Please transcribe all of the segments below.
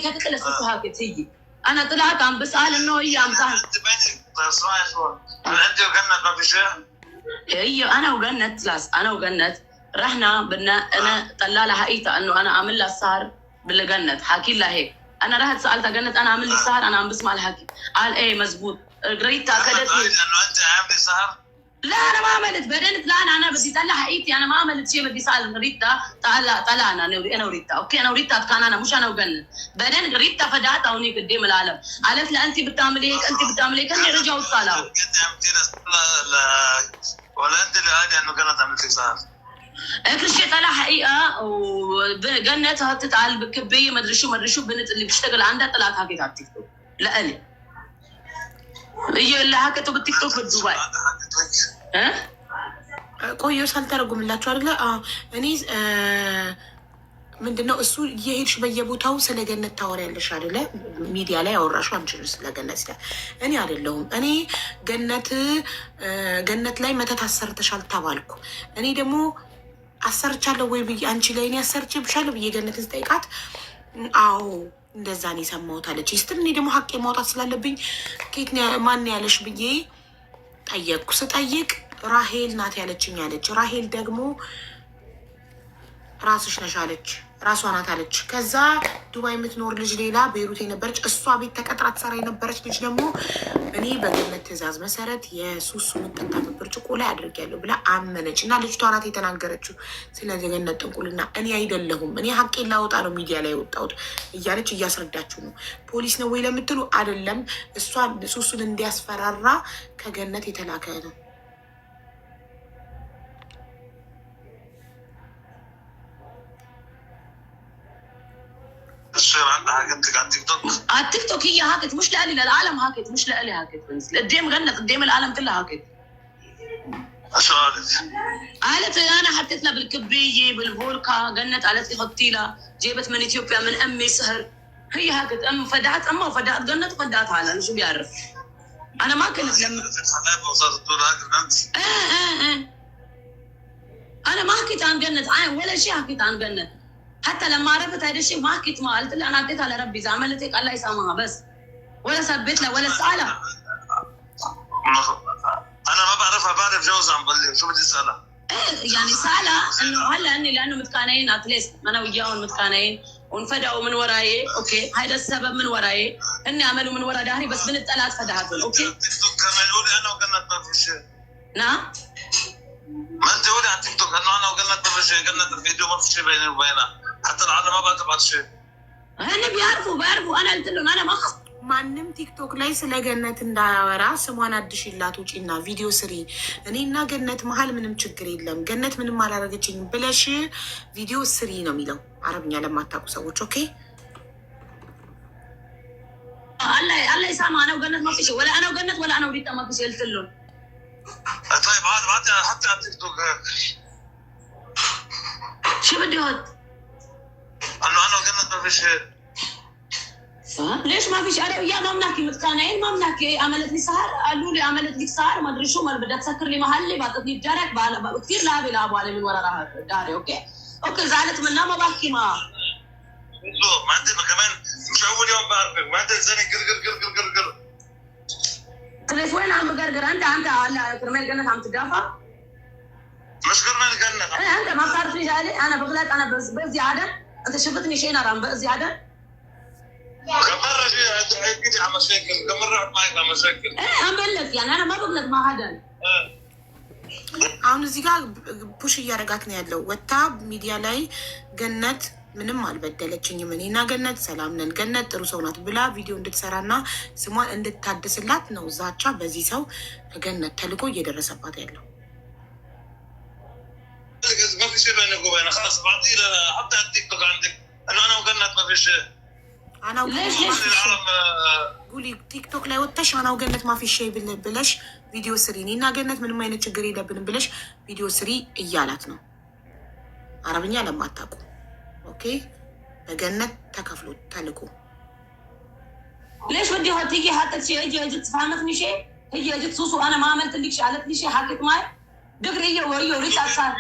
كتقلس هاكت هي انا طلعت عم بسال انه هي عم تعمل انت وجنت ما في شيء. هي انا وجنت انا وجنت رحنا بدنا انا طلع لها حقيقه انه انا عامل لها سهر بالجنت حاكي لها هيك انا رحت سالتها جنت انا عامل لي سهر انا عم بسمع الحكي قال ايه مزبوط ريتا اكدت انه انت عامل سهر. لا انا ما عملت بعدين طلعنا انا بدي طلع حقيقتي انا ما عملت شيء بدي سال ريتا طلعنا انا وريتا اوكي انا وريتا كان انا مش انا وجنت بعدين ريتا فجأتها هونيك قدام العالم قالت لها انت بتعملي هيك انت بتعملي هيك هن رجعوا صالحوا انت عملتي ولا انت اللي قاعده انه كانت عملت لك سهر؟ كل شيء طلع حقيقه وجنت هاتت على الكبيه ما ادري شو بنت اللي بتشتغل عندها طلعت حكيت على التيك توك لالي هي اللي حكته بالتيك توك بدبي ቆዩ ሳልተረጉምላችሁ አይደለ? እኔ ምንድነው እሱ የሄድሽ በየቦታው ስለ ገነት ታወሪያለሽ አይደለ? ሚዲያ ላይ አወራሽው አንቺ ነው ስለ ገነት ስለ እኔ አይደለሁም። እኔ ገነት ላይ መተት አሰርተሻል ተባልኩ። እኔ ደግሞ አሰርቻለሁ ወይ ብዬ አንቺ ላይ እኔ አሰርቼብሻለሁ ብዬ ገነትን ስጠይቃት አዎ እንደዛ ነው የሰማሁት አለች። ስትል እኔ ደግሞ ሀቄ ማውጣት ስላለብኝ ኬት ማን ያለሽ ብዬ ጠየቅኩ። ስጠይቅ ራሄል ናት ያለችኝ አለች። ራሄል ደግሞ ራስሽ ነሽ አለች። ራሷ ናት አለች። ከዛ ዱባይ የምትኖር ልጅ ሌላ ቤሩት የነበረች እሷ ቤት ተቀጥራ ትሰራ የነበረች ልጅ ደግሞ እኔ በገነት ትዕዛዝ መሰረት የሱሱ የምጠጣበት ብርጭቆ ላይ አድርጊያለሁ ብላ አመነች። እና ልጅቷ ናት የተናገረችው ስለ ገነት ጥንቁልና። እኔ አይደለሁም እኔ ሀቄን ላወጣ ነው ሚዲያ ላይ የወጣሁት እያለች እያስረዳችሁ ነው። ፖሊስ ነው ወይ ለምትሉ አይደለም። እሷ ሱሱን እንዲያስፈራራ ከገነት የተላከ ነው። على التيك توك هي هاكت مش لألي للعالم هاكت مش لألي هاكت قدام غنت قدام العالم كلها هاكت. شو قالت؟ قالت انا حطيت لها بالكبريه بالفولكا قالت لي حطي لها جيبت من اثيوبيا من امي سهر هي هاكت ام فدعت امها وفدعت قنت وفدعت حالها شو بيعرف انا ما كنت لما انا ما حكيت عن قنت ولا شيء حكيت عن قنت حتى لما عرفت هذا الشيء ما حكيت ما قلت لها انا اعطيتها لربي اذا عملت هيك الله يسامحها بس ولا سبيت لها ولا سالها. انا ما بعرف جوزها عم بقول شو بدي اسالها؟ يعني سالها انه هلا اني لانه متكانين اتليست انا وياهم متكانين وانفدعوا من وراي اوكي هذا السبب من وراي اني عملوا من ورا دهري بس بنت ثلاث فدعتهم اوكي. تيك توك كمان قولي انا وقنت ما في شيء. نعم؟ ما انت قولي على تيك توك انه انا وقنت ما في شيء قنت الفيديو ما في شيء بيني وبينها حتى العالم ما بقى تبعت شيء. هن بيعرفوا انا قلت لهم انا ما ማንም ቲክቶክ ላይ ስለ ገነት እንዳያወራ ስሟን አድሽላት ውጪና ቪዲዮ ስሪ። እኔና ገነት መሀል ምንም ችግር የለም ገነት ምንም አላደረገችኝም ብለሽ ቪዲዮ ስሪ ነው የሚለው አረብኛ ለማታውቁ ሰዎች። ኦኬ الله يسامح انا وجنت ما في شيء ولا انا وجنت ولا انا وريتا ما في شيء قلت لهم. طيب هذا بعد حتى على تيك توك شو بدي هاد؟ انه انا وجنت ما في شيء. ليش ما في شيء؟ انا وياه ما بنحكي متخانقين ما بنحكي عملت لي سهر قالوا لي عملت لك سهر ما ادري شو ما بدها تسكر لي محلي بعطتني بجرك كثير لعبه لعبوا علي من ورا داري اوكي زعلت منها ما بحكي معها. ما انت كمان مش اول يوم بعرفك ما انت لسانك قر قلت وين عم بقرقر انت هلا كرمال جنت عم تدافع؟ مش كرمال جنت انت ما بتعرف لي جالي انا بغلط انا باذي عدد انت شفتني شيء انا عم باذي عدد؟ كم مرة جيتي على مشاكل كم مرة رحت معك على مشاكل عم بقول لك يعني انا ما بغلط مع حدا. አሁን እዚህ ጋር ፑሽ እያደረጋት ነው ያለው። ወታ ሚዲያ ላይ ገነት ምንም አልበደለችኝም እኔና ገነት ሰላም ነን ገነት ጥሩ ሰው ናት ብላ ቪዲዮ እንድትሰራና ስሟን እንድታድስላት ነው ዛቻ በዚህ ሰው ገነት ተልኮ እየደረሰባት ያለው። ما في شيء بينك وبينها خلاص بعطيه حتى على التيك توك عندك انه انا وجنت ما في شيء. አናው ጉሊ ቲክቶክ ላይ ወጥተሽ አናው ገነት ማፊ ሸይ ብለሽ ቪዲዮ ስሪ እኔና ገነት ምንም አይነት ችግር የለብንም ብለሽ ቪዲዮ ስሪ እያላት ነው። አረብኛ ለማታውቁ ኦኬ በገነት ተከፍሎ ተልኮ ليش بدي هتيجي حتى شيء اجي تفهمتني شيء هي اجت سوسو انا ما عملت لك شيء قالت لي شيء حكيت معي دغري هي وهي وريت اصلا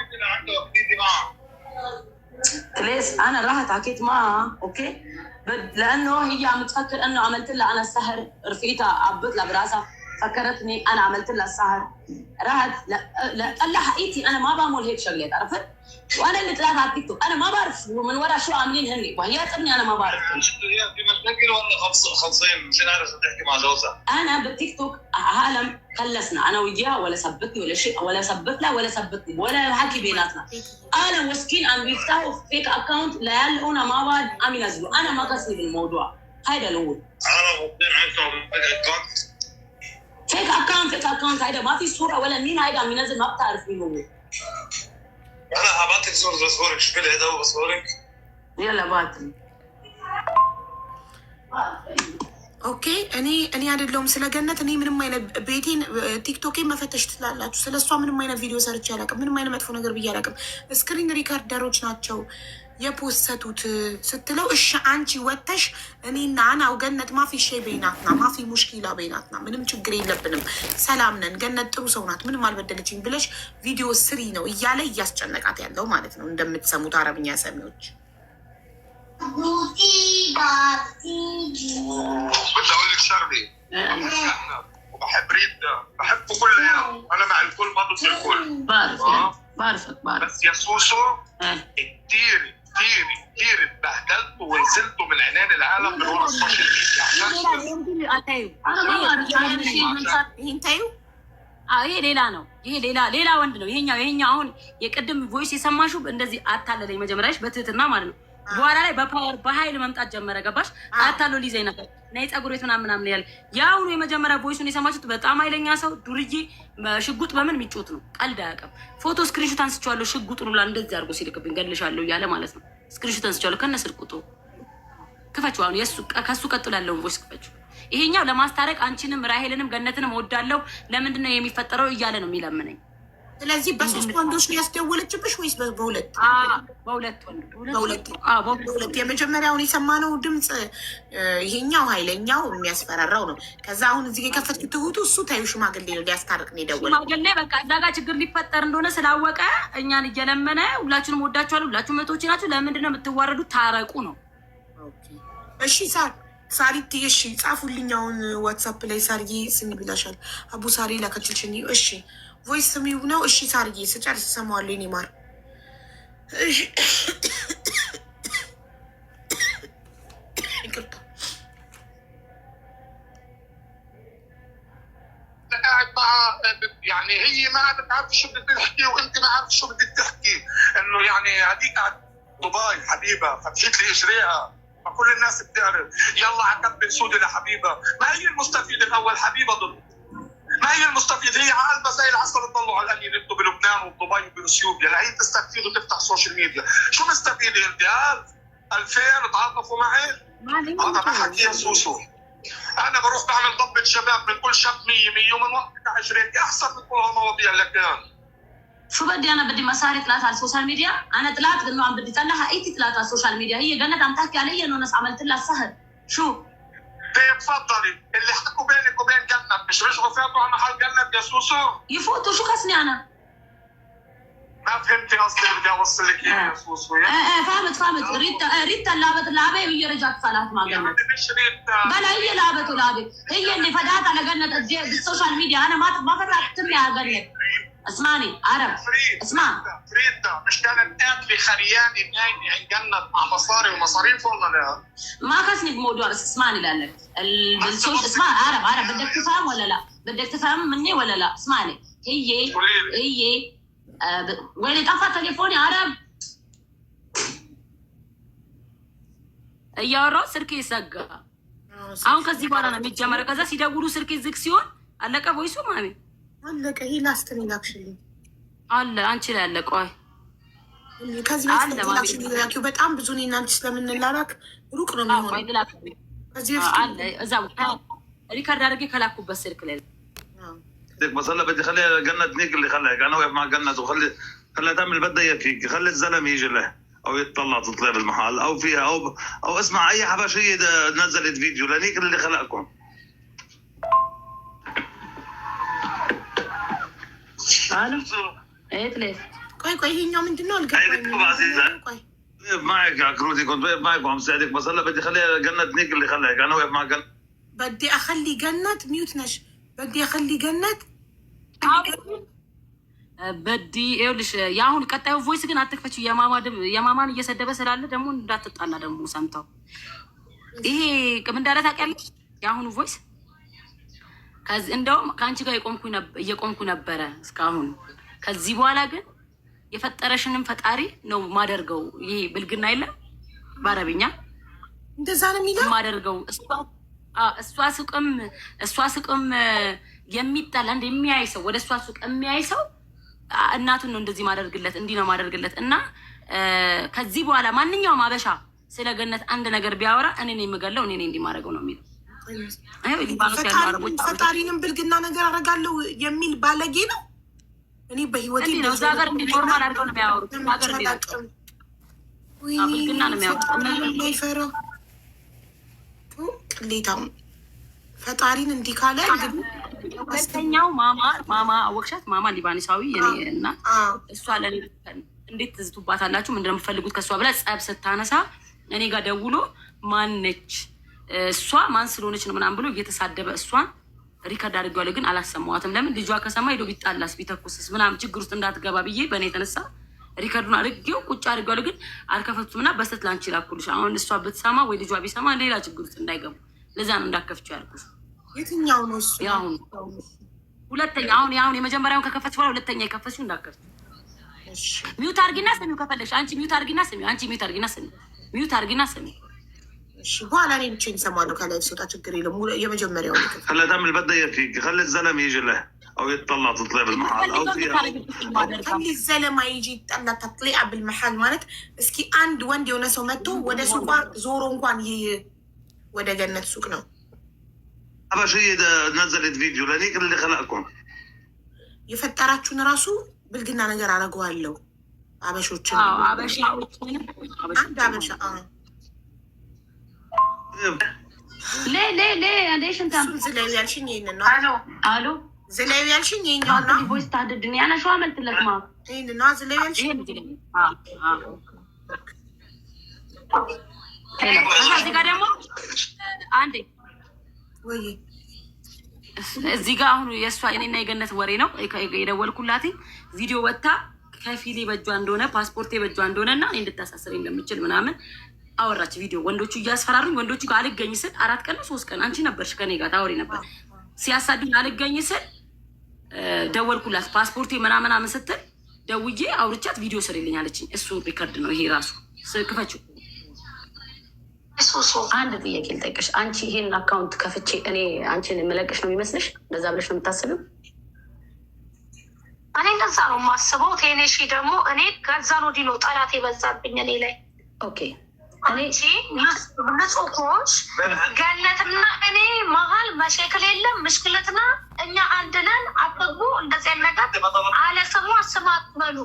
ليش انا راحت حكيت معها اوكي لانه هي عم تفكر انه عملت لها انا السهر، رفيقتها عبت لها براسها فكرتني انا عملت لها السهر، راحت لا قال لها حقيقتي انا ما بعمل هيك شغلات، عرفت؟ وانا اللي طلعت على التيك توك انا ما بعرف من ورا شو عاملين هن، وهي تقني انا ما بعرف. في مشاكل ولا خلصين مش عارف تحكي مع جوزها؟ انا بالتيك توك عالم خلصنا انا وياها، ولا سبتني ولا شيء، ولا سبت لها ولا سبتني ولا حكي بيناتنا. انا مسكين عم بيفتحوا فيك اكونت ليلقونا مع بعض عم ينزلوا، انا ما قصني بالموضوع هيدا الاول. انا مبين عندهم اكونت فيك اكونت هيدا ما في صوره ولا مين هيدا عم ينزل، ما بتعرف مين هو. انا هبعتلك صورة باسبورك، شوفي لي هيدا هو باسبورك. يلا بعتلي. اوكي እኔ አይደለሁም ስለ ገነት እኔ ምንም አይነት ቤቴን ቲክቶኬን መፈተሽ ትችላላችሁ። ስለ እሷ ምንም አይነት ቪዲዮ ሰርቼ አላውቅም። ምንም አይነት መጥፎ ነገር ብዬ አላውቅም። ስክሪን ሪካርደሮች ናቸው የፖስተቱት ስትለው እሺ አንቺ ወተሽ እኔና አናው ገነት ማፊ ሼ በይናትና ማፊ ሙሽኪላ በይናትና ምንም ችግር የለብንም ሰላም ነን፣ ገነት ጥሩ ሰው ናት፣ ምንም አልበደለችኝ ብለሽ ቪዲዮ ስሪ ነው እያለ እያስጨነቃት ያለው ማለት ነው። እንደምትሰሙት አረብኛ ሰሚዎች بدي اقول لك شغله، وبحب ريتا، بحبه كل يوم، انا مع الكل ما ضد الكل. بعرفك بس يا سوسو كتير اتبهدلتوا ونزلتوا من عنان العالم من ورا السوشيال ميديا. انا ما بعرف يعني شيء من صار ይንታዩ ይሄ ሌላ ነው። ይሄ ሌላ ወንድ ነው። ይሄኛው አሁን የቅድም ቮይስ የሰማሽው እንደዚህ አታለለኝ መጀመሪያሽ በትህትና ማለት ነው። በኋላ ላይ በፓወር በኃይል መምጣት ጀመረ። ገባሽ? አታሎ ሊዘኝ ነበር ናይ ጸጉሬት ምናምን ያለ ያውኑ የመጀመሪያ ቮይሱን የሰማችሁት በጣም ኃይለኛ ሰው ዱርዬ ሽጉጥ በምን የሚጮት ነው። ቀልድ አያውቅም። ፎቶ ስክሪንሾት አንስቼዋለሁ። ሽጉጡን ሁላ እንደዚህ አድርጎ ሲልክብኝ ገልሻለሁ እያለ ማለት ነው። ስክሪንሾት አንስቼዋለሁ ከነ ስልኩቱ። ክፈችው አሁን ከሱ ቀጥሎ ያለውን ቮይስ ክፈችው። ይሄኛው ለማስታረቅ አንቺንም ራሄልንም ገነትንም ወዳለው ለምንድን ነው የሚፈጠረው እያለ ነው የሚለምነኝ። ስለዚህ በሶስት ወንዶች ነው ያስደወለችብሽ ወይስ በሁለት? በሁለት የመጀመሪያውን የሰማነው ድምፅ ይሄኛው ኃይለኛው የሚያስፈራራው ነው። ከዛ አሁን እዚህ የከፈትኩት ትሁቱ እሱ ታዩ ሽማግሌ ነው ሊያስታርቅ ነው የደወለው። ሽማግሌ በቃ እዛ ጋር ችግር ሊፈጠር እንደሆነ ስላወቀ እኛን እየለመነ ሁላችሁንም ወዳችኋለሁ፣ ሁላችሁም እህቶቼ ናችሁ፣ ለምንድን ነው የምትዋረዱት? ታረቁ ነው። እሺ ሳሪት እሺ ጻፉልኝ አሁን ዋትሳፕ ላይ ሳርዬ ስሚ ብላሻል። አቡ ሳሪ ላከችልሽኝ። እሺ ቮይስ ስሚው ነው። እሺ ሳርዬ ስጨርስ እሰማዋለሁ። የእኔ ማር يعني هي ما بتعرف شو بدك تحكي وانت ما عارف شو بدك تحكي، انه يعني هذيك دبي حبيبه فتحت لي اجريها فكل الناس بتعرف يلا عكبر سودي لحبيبه، ما هي المستفيد الاول حبيبه ضد، ما هي المستفيد؟ هي عالبه زي العسل تطلعوا على القليل انتم بلبنان وبدبي وباثيوبيا، لا هي تستفيد وتفتح سوشيال ميديا، شو مستفيد انت؟ 2000 تعاطفوا معي؟ هذا ما حكي يا سوسو. انا بروح بعمل ضبط شباب من كل شاب 100 ومن وقتك 20 احسن من كل هالمواضيع اللي كان. شو بدي انا بدي مصاري طلعت على السوشيال ميديا، انا طلعت انه عم بدي طلعها ايتي طلعت على السوشيال ميديا، هي جنت عم تحكي علي انه انا عملت لها السهر. شو؟ تفضلي اللي حكوا بينك وبين جنت مش رجعوا فاتوا على محل جنت يا سوسو؟ يفوتوا شو خصني انا؟ ما فهمتي قصدي اللي بدي اوصل لك اياه يا سوسو. فهمت ريتا لعبت اللعبه وهي رجعت صالات مع جنت. مش ريتا بلا هي لعبت ولعبه، هي اللي فدات على جنت بالسوشيال ميديا، انا ما فتحت تملي على جنت. اسمعني عرب اسمع فريدا مش كانت قاتله خريانه نايمه عند جنت مع مصاري ومصاريف ولا لا؟ ما خصني بموضوع بس اسمعني لانك اسمع عرب بدك تفهم ولا لا؟ بدك تفهم مني ولا لا؟ اسمعني هي وين طفى تليفوني عرب؟ እያወራሁ ስልክ ይዘጋ። አሁን ከዚህ በኋላ ነው የሚጀመረው። ከዛ ሲደውሉ ስልክ ዝግ ሲሆን አለቀ ቮይሱ ማሚ አለቀ። ይሄ ላስትን ላክሽልኝ አለ አንቺ ላይ አለ። ቆይ ከዚህ በፊት ላኪው በጣም ብዙ እኔ እና አንቺ ስለምንላላክ ሩቅ ነው የሚሆነው። ከዚህ በፊት አለ እዛው ሪካርድ አድርጌ ከላኩበት ስልክ ላይ بس هلا بدي خليها جنت نيك اللي خليك انا واقف مع جنت خليها تعمل بدها اياه فيك، خلي الزلمه يجي له او يتطلع تطلع بالمحل او فيها او اسمع اي حبشيه نزلت فيديو لنيك اللي خلقكم. الو ايه تلف ቆይ ይሄኛው ምንድነው? አልገባኝም። ቆይ معك يا كروتي، كنت واقف معك وعم ساعدك، بس هلا بدي اخليها جنة نيك اللي خليك، انا واقف مع جنة. بدي اخلي جنة ميوت ነሽ بدي اخلي جنة በዲ ይኸውልሽ፣ የአሁን ቀጣዩ ቮይስ ግን አትክፈችው። የማማን እየሰደበ ስላለ ደግሞ እንዳትጣላ ደግሞ ሰምተው ይሄ ምን እንዳለ ታውቂያለሽ? የአሁኑ ቮይስ እንደውም ከአንቺ ጋር እየቆምኩ ነበረ እስካሁን። ከዚህ በኋላ ግን የፈጠረሽንም ፈጣሪ ነው ማደርገው። ይሄ ብልግና የለም በአረብኛ እንደዛ ነው የሚለው ማደርገው። እሷ ስቅም የሚጣላ እንደ የሚያይ ሰው ወደ እሷ ሱቅ የሚያይ ሰው እናቱን ነው እንደዚህ ማደርግለት፣ እንዲህ ነው ማደርግለት። እና ከዚህ በኋላ ማንኛውም አበሻ ስለ ገነት አንድ ነገር ቢያወራ እኔ ነኝ የምገለው፣ እኔ ነኝ እንዲህ ማድረገው ነው የሚለው። ፈጣሪንም ብልግና ነገር አደርጋለሁ የሚል ባለጌ ነው። እኔ በህይወቴ እዛ ሀገር እንዲህ ኖርማል አድርገው ነው የሚያወሩት። ሀገር ብልግና ነው የሚያወሩት። ቅሌታም ፈጣሪን እንዲህ ካለ ሁለተኛው ማማ አወቅሻት? ማማ ሊባኒሳዊ የኔ እናት፣ እሷ ለኔ እንዴት ትዝቱባታላችሁ? ምንድን ነው የምትፈልጉት ከእሷ ብላ ጸብ ስታነሳ እኔ ጋር ደውሎ ማነች እሷ ማን ስለሆነች ነው ምናምን ብሎ እየተሳደበ እሷን ሪከርድ አድርጌዋለሁ፣ ግን አላሰማዋትም። ለምን ልጇ ከሰማ ሄዶ ቢጣላስ ቢተኩስስ ምናምን ችግር ውስጥ እንዳትገባ ብዬ በእኔ የተነሳ ሪከርዱን አድርጌው ቁጭ አድርጌዋለሁ፣ ግን አልከፈቱም። እና በስተት ላንቺ ላኩልሽ። አሁን እሷ ብትሰማ ወይ ልጇ ቢሰማ ሌላ ችግር ውስጥ እንዳይገቡ ለዛ ነው እንዳከፍችው ያልኩሽ። የትኛው ነው እሱ? ያሁን ሁለተኛ አሁን የመጀመሪያውን ከከፈትሽ በኋላ ሁለተኛ የከፈትሽው እንዳከፍች። ሚዩት አድርጊና ስሚው ከፈለግሽ አንቺ ሚዩት አድርጊና ስሚው። አንቺ ሚዩት አድርጊና ስሚው። ሚዩት አድርጊና ስሚው። እሺ በኋላ እኔ ብቻዬን እሰማለሁ። ከላይ ሲወጣ ችግር የለም። የመጀመሪያው خليها تعمل بدها فيك، خلي الزلمه يجي له او يتطلع تطلع بالمحل او خلي الزلمه يجي يتطلع تطلع بالمحل ማለት እስኪ አንድ ወንድ የሆነ ሰው መጥቶ ወደ ሱቋ ዞሮ እንኳን ወደ ገነት ሱቅ ነው አባሽዬ ነዘለት ቪዲዮ ለኒክ اللي خلقكم የፈጠራችሁን ራሱ ብልግና ነገር አደርገዋለሁ። አበሾችን አንድ አበሻ ليش انت زلاوي ያልሽኝ ይሄንን ነው? الو زلاوي ያልሽኝ ይሄኛው ነው? ቮይስ ታድድኝ انا شو عملت لك ما ይሄንን ነው زلاوي ያልሽኝ? እዚህ ጋር ደግሞ አንዴ ወይ እዚህ ጋር አሁን የእሷ እኔና የገነት ወሬ ነው የደወልኩላት። ቪዲዮ ወጥታ ከፊሌ በእጇ እንደሆነ ፓስፖርቴ በእጇ እንደሆነ እና እንድታሳስረኝ እንደምችል ምናምን አወራች። ቪዲዮ ወንዶቹ እያስፈራሩኝ፣ ወንዶቹ ጋር አልገኝ ስል 4 ቀን 3 ቀን አንቺ ነበርሽ ከኔ ጋር ታወሪ ነበር። ሲያሳዱኝ አልገኝ ስል ደወልኩላት። ፓስፖርቴ ምናምን ስትል ደውዬ አውርቻት ቪዲዮ ስሪልኝ አለችኝ። እሱ ሪከርድ ነው ይሄ ራሱ ክፈችው። አንድ ጥያቄ ልጠይቅሽ። አንቺ ይሄን አካውንት ከፍቼ እኔ አንቺን የምለቅሽ ነው የሚመስልሽ? እንደዛ ብለሽ ነው የምታስቢው? እኔ እንደዛ ነው የማስበው። ቴኔሺ ደግሞ እኔ ከዛ ነው ዲኖ ጠላት የበዛብኝ እኔ ላይ። ኦኬ አንቺ ንጹህ ከሆንሽ ገነትና እኔ መሀል መሸክል የለም ምሽክለትና እኛ አንድ ነን። አትግቡ እንደዚህ ነገር አለ ስሙ አስማ አትበሉ።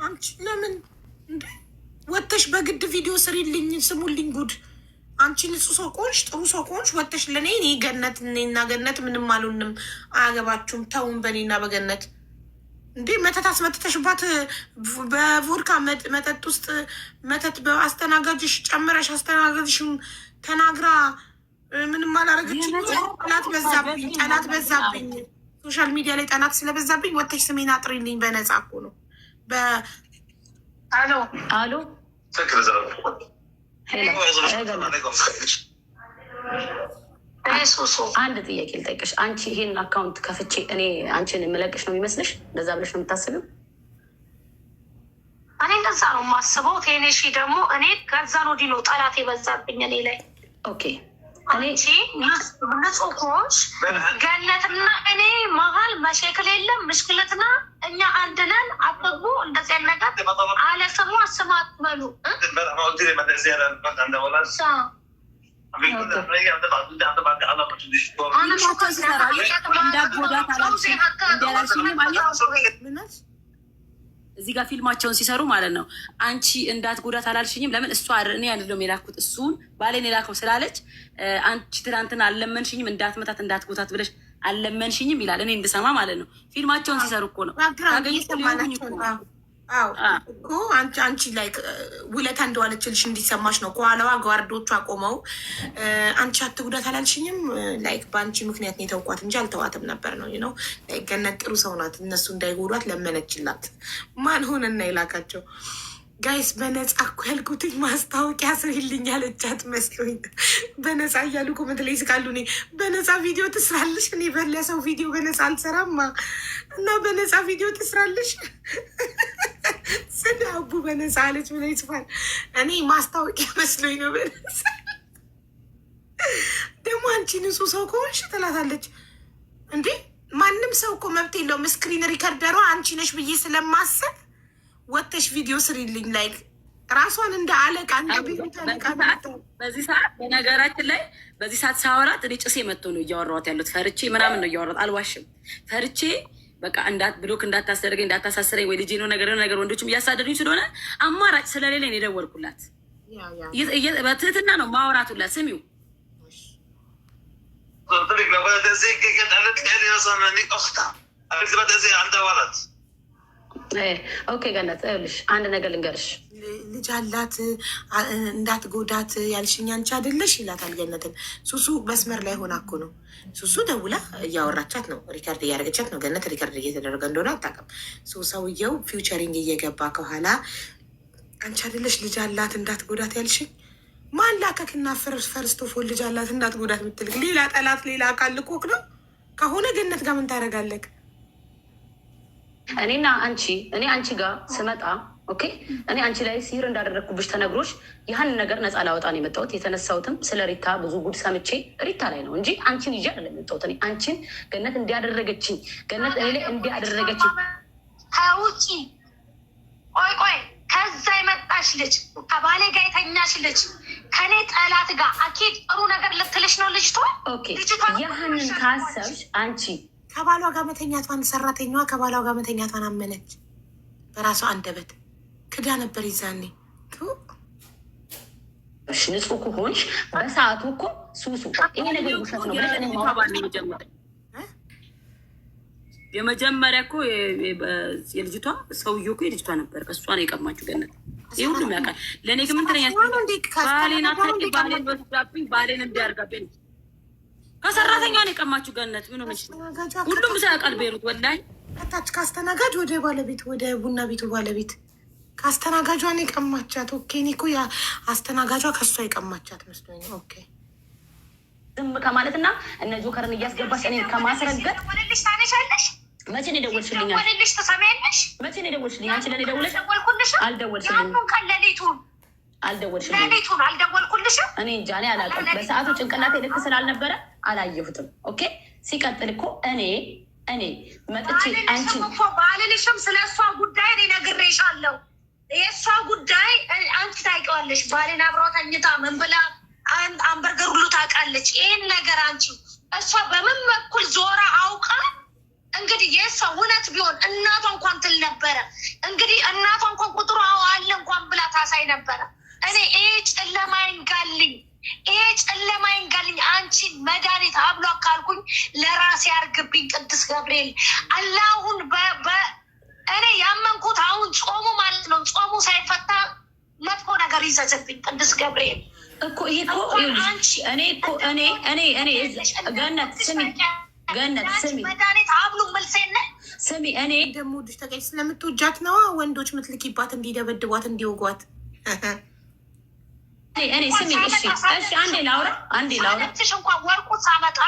አንቺ ለምን ወጥተሽ በግድ ቪዲዮ ስሪልኝ ስሙልኝ ጉድ። አንቺ ንጹህ ሰው ከሆንሽ ጥሩ ሰው ከሆንሽ ወጥተሽ ለእኔ እኔ ገነት እኔና ገነት ምንም አልሆንም፣ አያገባችሁም፣ ተውን በእኔና በገነት እንዴ። መተት አስመትተሽባት በቮድካ መጠጥ ውስጥ መተት በአስተናጋጅሽ ጨምረሽ አስተናጋጅሽም ተናግራ ምንም አላረገችኝ። ጠላት በዛብኝ፣ ሶሻል ሚዲያ ላይ ጠላት ስለበዛብኝ ወጥተሽ ስሜን አጥሪልኝ። በነፃ እኮ ነው። አሎ አንድ ጥያቄ ልጠይቅሽ። አንቺ ይሄን አካውንት ከፍቼ እኔ አንቺን የምለቅሽ ነው የሚመስልሽ? እንደዛ ብለሽ ነው የምታስቢው? እኔ እንደዛ ነው የማስበው። ቴኔሺ ደግሞ እኔ ከዛ ነው ዲኖ ጠላት የበዛብኝ እኔ ላይ። ኦኬ አንቺ ንጹህ ከሆንሽ ገነትና እኔ መሀል መሸክል የለም ምሽክለትና እኛ አንድ ነን። አትግቡ እንደዚህ ነገር አለ ስሙ አስማ አትበሉ። እዚህ ጋር ፊልማቸውን ሲሰሩ ማለት ነው። አንቺ እንዳትጎዳት አላልሽኝም? ለምን እሷ እኔ ያለው የላኩት እሱን ባሌን የላከው ስላለች አንቺ ትናንትና አልለመንሽኝም እንዳትመታት እንዳትጎታት ብለሽ አልለመንሽኝም ይላል። እኔ እንድሰማ ማለት ነው። ፊልማቸውን ሲሰሩ እኮ ነው። አንቺ ላይ ውለታ እንደዋለችልሽ እንዲሰማሽ ነው። ከኋላዋ ጓርዶቿ ቆመው አንቺ አትጉዳት አላልሽኝም? ላይክ በአንቺ ምክንያት ነው የተውኳት እንጂ አልተዋትም ነበር ነው ነው። ገነት ጥሩ ሰው ናት። እነሱ እንዳይጎዷት ለመነችላት። ማን ሆነና የላካቸው ጋይስ? በነፃ እኮ ያልኩትኝ ማስታወቂያ ስሪልኝ ያለቻት መስሎኝ በነፃ እያሉ ኮመንት ላይ ስቃሉ። እኔ በነፃ ቪዲዮ ትስራለሽ? እኔ በለሰው ቪዲዮ በነፃ አልሰራማ እና በነፃ ቪዲዮ ትስራለሽ ስለ አቡ በነፃ አለች ብላ ይጽፋል። እኔ ማስታወቂያ መስሎኝ ነው። በነፃ ደግሞ አንቺ ንጹህ ሰው ከሆንሽ ትላታለች እንዴ። ማንም ሰው እኮ መብት የለውም። ስክሪን ሪከርደሯ አንቺ ነሽ ብዬ ስለማሰብ ወተሽ ቪዲዮ ስሪልኝ። ላይክ ራሷን እንደ አለቃ በዚህ ሰዓት በነገራችን ላይ በዚህ ሰዓት ሳወራት እኔ ጭሴ መጥቶ ነው እያወራኋት ያሉት። ፈርቼ ምናምን ነው እያወራሁት፣ አልዋሽም። ፈርቼ በቃ ብሎክ እንዳታስደርገኝ እንዳታሳስረኝ ወይ ልጄ ነው ነገር ወንዶችም እያሳደዱኝ ስለሆነ አማራጭ ስለሌለኝ ነው የደወልኩላት። በትህትና ነው ማውራቱላት። ስሚው ኦኬ ገነት ይኸውልሽ አንድ ነገር ልንገርሽ። ልጅ አላት እንዳትጎዳት ያልሽኝ አንቺ አይደለሽ ይላታል ገነትን። ሱሱ መስመር ላይ ሆና እኮ ነው። ሱሱ ደውላ እያወራቻት ነው፣ ሪከርድ እያደረገቻት ነው። ገነት ሪከርድ እየተደረገ እንደሆነ አታውቅም። ሰውየው ፊውቸሪንግ እየገባ ከኋላ አንቺ አይደለሽ ልጅ አላት እንዳትጎዳት ያልሽኝ? ማን ላከክና ፈርስቶፎን ልጅ አላት እንዳትጎዳት የምትልክ ሌላ ጠላት ሌላ አካል ልኮክ ነው ከሆነ ገነት ጋር ምን ታደርጋለህ? እኔ አንቺ ጋር ስመጣ ኦኬ፣ እኔ አንቺ ላይ ሲር እንዳደረግኩብሽ ተነግሮሽ ያህን ነገር ነፃ ላወጣ ነው የመጣሁት። የተነሳሁትም ስለ ሪታ ብዙ ጉድ ሰምቼ ሪታ ላይ ነው እንጂ አንቺን ይዤ አይደለም የመጣሁት። እኔ አንቺን ገነት እንዲያደረገችኝ ገነት እኔ ላይ እንዲያደረገችኝ ውጪ ቆይ ከዛ የመጣሽ ልጅ ከባሌ ጋር የተኛሽ ልጅ ከኔ ጠላት ጋር አኪድ ጥሩ ነገር ልትልሽ ነው ልጅቷ። ኦኬ ያህንን ካሰብሽ አንቺ ከባሏ ጋር መተኛቷን ሰራተኛዋ ከባሏ ጋር መተኛቷን አመነች። በራሷ አንደበት ክዳ ነበር ይዛኔ። ንጹህ ከሆንሽ በሰዓቱ እኮ ሱሱ ይሄ ነገር ውሸት ነው ብለሽ እኔ ማውራት የመጀመሪያ እኮ የልጅቷ ሰውዬው እኮ የልጅቷ ነበር። ከእሷ ነው የቀማችሁ ገነት። ይህ ሁሉም ያውቃል። ለእኔ ግን ምን ትለኛለች? ባሌን አታውቂ፣ ባሌን ወስዳብኝ፣ ባሌን እንዲያርጋብኝ ከሰራተኛ ነው የቀማችሁ ገነት። ምን ሆነች? ሁሉም ሰው ያውቃል። ቤሩት ወላሂ ታች ካስተናጋጅ ወደ ባለቤት ወደ ቡና ቤቱ ባለቤት ካስተናጋጇን የቀማቻት። ኦኬ እኔ እኮ አስተናጋጇ ከእሷ የቀማቻት መስሎኝ። ኦኬ ዝም ከማለት እና እነ ጆከርን እያስገባሽ እኔ ከማስረገጥ ወደልሽ ታነሻለሽ። መቼ ነው የደወልሽልኝ? ወደልሽ ተሰሚያለሽ። መቼ ነው የደወልሽልኝ? አንቺ ለኔ ደውለሽ አልደወልሽልኝ? ሌሊቱን አልደወልኩልሽም። እኔ እንጃ እኔ አላውቅም። በሰዓቱ ጭንቅላቴ ልክ ስላልነበረ አላየሁትም። ኦኬ ሲቀጥል እኮ እኔ መጥቼ አንቺ ባልልሽም ስለ እሷ ጉዳይ እኔ ነግሬሻለሁ። የእሷ ጉዳይ አንቺ ታውቂዋለሽ። ባሌን አብረው ተኝታ ምን ብላ አንበርገር ሁሉ ታውቃለች። ይህን ነገር አንቺ እሷ በምን በኩል ዞራ አውቃ እንግዲህ የእሷ እውነት ቢሆን እናቷ እንኳን ትል ነበረ። እንግዲህ እናቷ እንኳን ቁጥሩ አለ እንኳን ብላ ታሳይ ነበረ። እኔ ይሄ ጨለማ ይንጋልኝ አንቺን መድኃኒት አብሎ ካልኩኝ ለራሴ ያርግብኝ። ቅዱስ ገብርኤል አላሁን እኔ ያመንኩት አሁን ጾሙ ማለት ነው። ጾሙ ሳይፈታ መጥፎ ነገር ይዘዝብኝ። ቅዱስ ገብርኤል እኮ ይሄ እኮ እኔ ገነት ስሚ መድኃኒት አብሉ መልሴነ ስሚ እኔ ደግሞ ወዶች ተቀጭ ስለምትወጃት ነዋ ወንዶች ምትልኪባት እንዲደበድቧት እንዲወጓት። እኔ ስሚ እሺ አንዴ ላውራ እንኳን ወርቁን ሳመጣ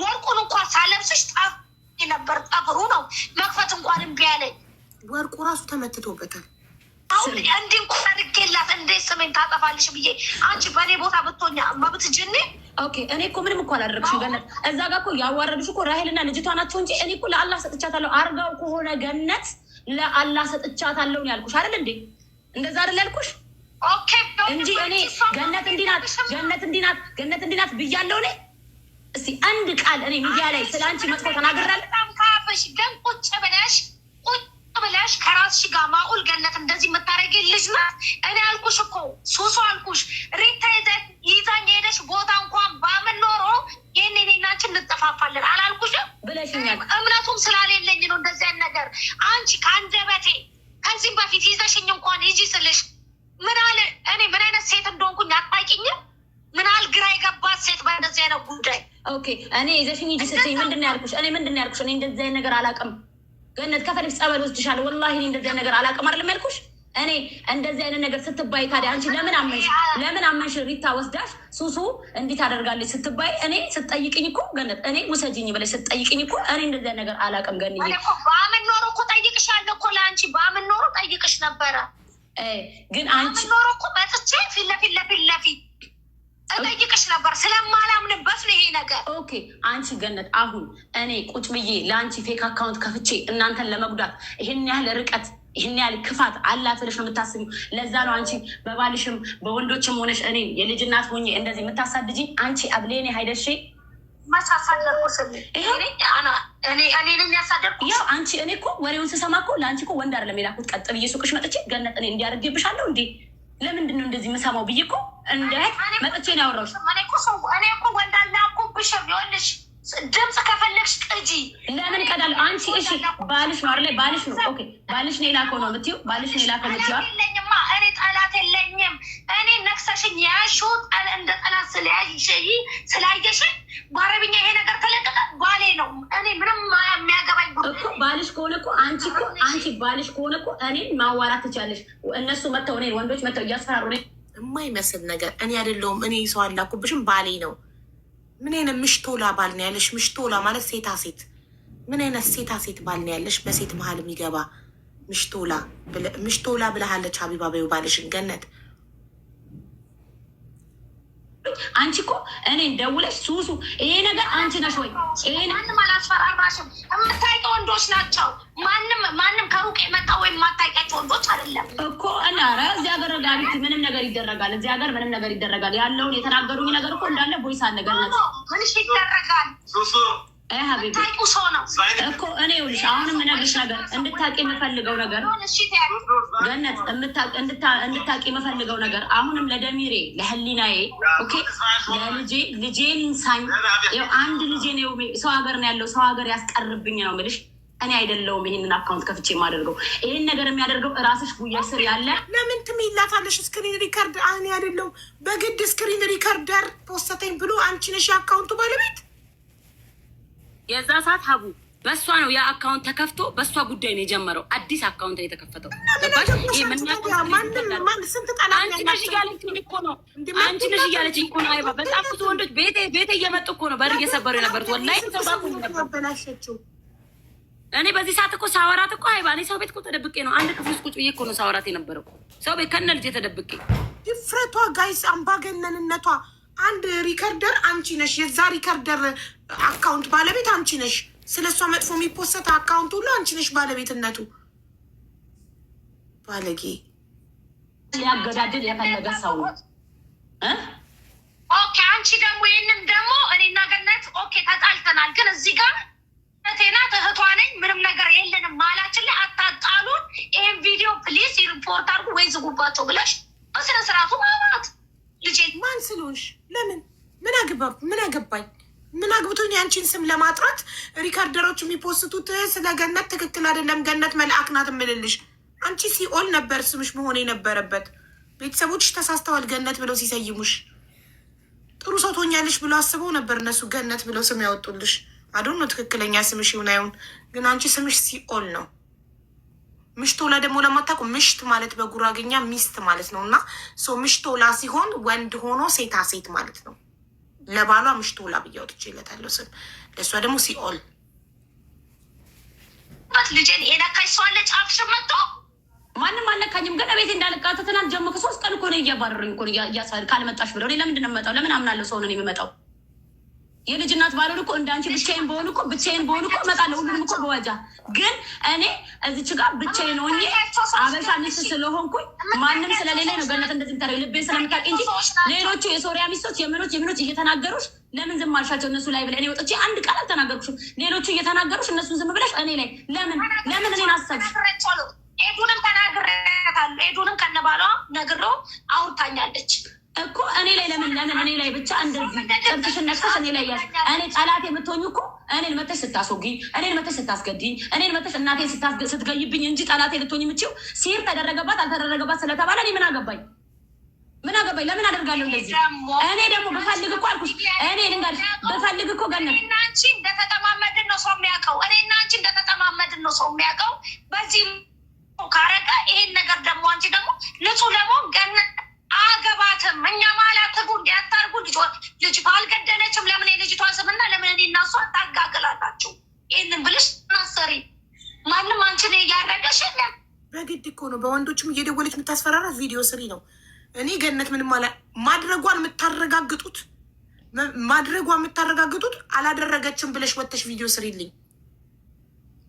ወርቁን እንኳን ሳለብስሽ ጠፍ ነበር። ጠፍሩ ነው መክፈት እንኳን እምቢ አለኝ። ወርቁ ራሱ ተመትቶበታል። አሁን እንዲህ እንኳን አድርጌላት እንዴት ስሜን ታጠፋልሽ ብዬ አንቺ በእኔ ቦታ ብትሆኛ መብት ጅኔ ኦኬ እኔ እኮ ምንም እኮ አላደረግሽም ገነት። እዛ ጋር እኮ ያዋረዱሽ እኮ ራሄልና ልጅቷ ናቸው እንጂ እኔ እኮ ለአላህ ሰጥቻታለሁ። አርጋው ከሆነ ገነት ለአላህ ሰጥቻታለሁ ነው ያልኩሽ አይደል እንዴ? እንደዛ አይደል ያልኩሽ? ኦኬ እንጂ እኔ ገነት እንዲህ ናት ብያለሁ እኔ። እስቲ አንድ ቃል እኔ ሚዲያ ላይ ስለ አንቺ መጥፎ ተናግራለሁ? በጣም ካፈሽ ግን ቁጭ ብለሽ ከራስሽ ጋር ማኡል ገነት እንደዚህ የምታደርጊ ልጅ ናት። እኔ አልኩሽ እኮ ሱሱ አልኩሽ። ሪታ ይዛኝ ሄደሽ ቦታ እንኳን ባምን ኖሮ ይህን እኔናችን እንጠፋፋለን አላልኩሽም? ብለሽኛል። እምነቱም ስላሌለኝ ነው እንደዚህ ነገር አንቺ ከአንደበቴ እንደዚህ አይነት ጉዳይ። ኦኬ እኔ ይዘሽኝ ሂጂ ስትይኝ ምንድን ነው ያልኩሽ? እኔ ምንድን ነው ያልኩሽ? እኔ እንደዚህ አይነት ነገር አላውቅም። ገነት ከፈለግሽ ጸበል ወስድሻለሁ። ወላሂ እኔ እንደዚህ አይነት ነገር አላውቅም አይደለም ያልኩሽ። እኔ እንደዚህ አይነት ነገር ስትባይ ታዲያ አንቺ ለምን አመንሽ? ሪታ ወስዳሽ ሱሱ እንዲህ ታደርጋለች ስትባይ እኔ ስትጠይቅኝ እኮ ገነት እኔ ውሰጂኝ ብለሽ ስትጠይቅኝ እኮ እኔ እንደዚህ አይነት ነገር አላውቅም። ገንዬ በአምን ኖሮ እኮ ጠይቅሻለሁ እኮ ለአንቺ በአምን ኖሮ ጠይቅሽ ነበረ። ግን አንቺ ኖሮ እኮ መጥቼ ፊት ለፊት እጠይቅሽ ነበር። ስለማላምንበት ነው ይሄ ነገር። ኦኬ አንቺ ገነት አሁን እኔ ቁጭ ብዬ ለአንቺ ፌክ አካውንት ከፍቼ እናንተን ለመጉዳት ይህን ያህል ርቀት ይህን ያህል ክፋት አላት ብለሽ ነው የምታስቢው? ለዛ ነው አንቺ በባልሽም በወንዶችም ሆነሽ እኔ የልጅ እናት ሆኜ እንደዚህ የምታሳድጂኝ? አንቺ አብሌኔ ሀይደሽ ያው አንቺ እኔ እኮ ወሬውን ስሰማ እኮ ለአንቺ እኮ ወንድ አይደለም የላኩት። ቀጥ ብዬ ሱቅሽ መጥቼ ገነት እኔ እንዲያደርግብሻለሁ እንዴ ለምንድን ነው እንደዚህ የምሰማው ብዬ እኮ እንደ መጥቼ ነው ያወራሁሽ። እኔ እኮ ወንድ አልላኩብሽም። ይኸውልሽ ድምፅ ከፈለግሽ ቅጂ። ለምን ቀዳል አንቺ? እሺ ባልሽ ነው አይደል? ባልሽ ነው። ኦኬ ባልሽ ነው የላከው ነው የምትይው? ባልሽ ነው የላከው የምትይው? የለኝማ እኔ ጠላት የለኝም። እኔ ነክሰሽኝ ያልሽው እንደ ጠላት ስላየሽኝ በአረብኛ ይሄ ነገር ተለቀቀ ባሌ ነው። እኔ ምንም የሚያገባኝ እኮ ባልሽ ከሆነ እኮ አንቺ ባልሽ ከሆነ እኮ እኔን ማዋራት ትቻለሽ። እነሱ መተው እኔን ወንዶች መተው እያስፈራሩ ነው የማይመስል ነገር። እኔ አይደለሁም እኔ ሰው አላኩብሽም፣ ባሌ ነው። ምን አይነት ምሽቶላ ባል ነው ያለሽ? ምሽቶላ ማለት ሴታ ሴት። ምን አይነት ሴታ ሴት ባል ነው ያለሽ? በሴት መሀል የሚገባ ምሽቶላ ብለሃለች ሀቢባ። በይው ባልሽን ገነት። አንቺ እኮ እኔን ደውለሽ ሱሱ ይሄ ነገር አንቺ ነሽ ወይ? ማንም አላስፈራራሽም። የምታውቂው ወንዶች ናቸው። ማንም ከሩቅ የመጣ ወይም የማታውቂያቸው ወንዶች አይደለም እኮ። ኧረ እዚህ ሀገር ዳሪት ምንም ነገር ይደረጋል። እዚህ ሀገር ምንም ነገር ይደረጋል። ያለውን የተናገሩኝ ነገር እኮ እንዳለ ቦይስ አለ ገነት። ምንሽ ይደረጋል? ሀቢቢ ሰው ነው እኮ እኔ ይኸውልሽ፣ አሁንም እነግርሽ ነገር እንድታቂ የምፈልገው ነገር ገነት፣ እንድታቂ የምፈልገው ነገር አሁንም ለደሚሬ ለህሊናዬ፣ ኦኬ ልጄን ሳኝ አንድ ልጄ ነው ሰው ሀገር ነው ያለው፣ ሰው ሀገር ያስቀርብኝ ነው የምልሽ። እኔ አይደለሁም ይሄንን አካውንት ከፍቼ የማደርገው። ይሄን ነገር የሚያደርገው እራስሽ ጉያ ስር ያለ ለምን ትሚላታለሽ? ስክሪን ሪከርድ እኔ አይደለሁም በግድ ስክሪን ሪከርደር ፖስተተኝ ብሎ አንቺ ነሽ የአካውንቱ ባለቤት። የዛ ሰዓት ሀቡ በእሷ ነው ያ አካውንት ተከፍቶ በእሷ ጉዳይ ነው የጀመረው። አዲስ አካውንት ነው የተከፈተው። አንቺ ነሽ እያለችኝ እኮ ነው። አንቺ ነሽ እያለችኝ እኮ ነው። አይባ በጣም ብዙ ወንዶች ቤቴ እየመጡ እኮ ነው በር እየሰበሩ የነበሩት። ወላሂ እኔ በዚህ ሰዓት እኮ ሳወራት እኮ አይባ እኔ ሰው ቤት እኮ ተደብቄ ነው። አንድ ክፍል ውስጥ ቁጭ ብዬ እኮ ነው ሳወራት የነበረው ሰው ቤት ከነ ልጄ ተደብቄ። ድፍረቷ ጋይስ፣ አምባገነንነቷ። አንድ ሪከርደር አንቺ ነሽ፣ የዛ ሪከርደር አካውንት ባለቤት አንቺ ነሽ። ስለ እሷ መጥፎ የሚፖሰት አካውንት ሁሉ አንቺ ነሽ ባለቤትነቱ። ባለጌ ሊያገዳድል የፈለገ ሰው ኦኬ። አንቺ ደግሞ ይህንን ደግሞ እኔና ገነት ኦኬ ተጣልተናል፣ ግን እዚህ ጋር ቴናት እህቷ ነኝ ምንም ነገር የለንም ማላችን ላይ አታጣሉን። ይህን ቪዲዮ ፕሊዝ ሪፖርት አድርጉ ወይ ዝጉባቸው ብለሽ በስነ ስርዓቱ ማማት ልጄ ማን ስለሆንሽ ለምን ምን አገባኝ? ምን አግብቶኝ የአንቺን ስም ለማጥራት ሪካርደሮች የሚፖስቱት ስለ ገነት ትክክል አይደለም። ገነት መልአክ ናት የምልልሽ። አንቺ ሲኦል ነበር ስምሽ መሆን የነበረበት። ቤተሰቦችሽ ተሳስተዋል ገነት ብለው ሲሰይሙሽ። ጥሩ ሰው ትሆኛለሽ ብሎ አስበው ነበር እነሱ ገነት ብለው ስም ያወጡልሽ። አዶን ነው ትክክለኛ ስምሽ ይሁን አይሁን፣ ግን አንቺ ስምሽ ሲኦል ነው። ምሽቶላ ደግሞ ለማታውቁ ምሽት ማለት በጉራግኛ ሚስት ማለት ነው። እና ምሽቶላ ሲሆን ወንድ ሆኖ ሴታ ሴት ማለት ነው። ለባሏ ምሽቶላ ብዬ አውጥቼለታለሁ ስም፣ ለእሷ ደግሞ ሲኦል። ልጄን የነካሽ ሰው አለ ጫፍሽ መጥቶ? ማንም አልነካኝም። ገና ቤቴ እንዳልቃተ ትናንት ጀምሮ ከ3 ቀን እኮ ነው እያባረሩኝ እኮ ካልመጣሽ ብለው። እኔ ለምንድን ነው የምመጣው? ለምን አምናለሁ ሰው ነው የሚመጣው? የልጅ እናት ባልሆን እኮ እንዳንቺ ብቻዬን በሆኑ እኮ እመጣለሁ። ሁሉንም እኮ በወጃ ግን እኔ እዚች ጋር ብቻዬን ሆኜ አበሻ ሚስት ስለሆንኩኝ ማንም ስለሌለኝ ነው ገነት እንደዚህ ምታደርግ ልቤን ስለምታውቂ እንጂ ሌሎቹ የሶሪያ ሚስቶች የምኖች እየተናገሩሽ ለምን ዝም አልሻቸው? እነሱ ላይ ብለህ እኔ ወጥቼ አንድ ቃል አልተናገርኩሽም። ሌሎቹ እየተናገሩሽ እነሱን ዝም ብለሽ እኔ ላይ ለምን እኔን አሰብሽ? ኤዱንም ተናግሬያታለሁ። ኤዱንም ከነባሏ ነግረው አውርታኛለች እኮ እኔ ላይ ለምን እኔ ላይ ብቻ እንደዚህ ጥርትሽን ነክተሽ እኔ ላይ እኔ ጠላት የምትሆኝ እኮ እኔን መተሽ ስታስወጊኝ፣ እኔን መተሽ ስታስገድኝ፣ እኔን መተሽ እናቴን ስትገይብኝ እንጂ ጠላቴ ልትሆኝ የምችው ሲር ተደረገባት አልተደረገባት ስለተባለ እኔ ምን አገባኝ? ምን አገባኝ? ለምን አደርጋለሁ እንደዚህ? እኔ ደግሞ በፈልግ እኮ አልኩሽ። እኔ ልንገርሽ በፈልግ እኮ ገነት እኔና አንቺ እንደተጠማመድን ነው ሰው የሚያውቀው። እኔና አንቺ እንደተጠማመድን ነው ሰው የሚያውቀው። በዚህ ካረጋ ይሄን ነገር ደግሞ አንቺ ደግሞ ንጹህ ደግሞ ገነት አገባትም እኛ ማለት ትጉ እንዲያታርጉ ልጅቷ አልገደለችም። ለምን የልጅቷ ስምና ለምን እኔ እና እሷ ታጋግላላችሁ? ይህንን ብልሽ ናሰሪ ማንም አንቺን እያደረገሽ የለም። በግድ እኮ ነው በወንዶችም እየደወለች የምታስፈራራት ቪዲዮ ስሪ ነው። እኔ ገነት ምንም ማድረጓን የምታረጋግጡት አላደረገችም ብለሽ ወጥተሽ ቪዲዮ ስሪልኝ።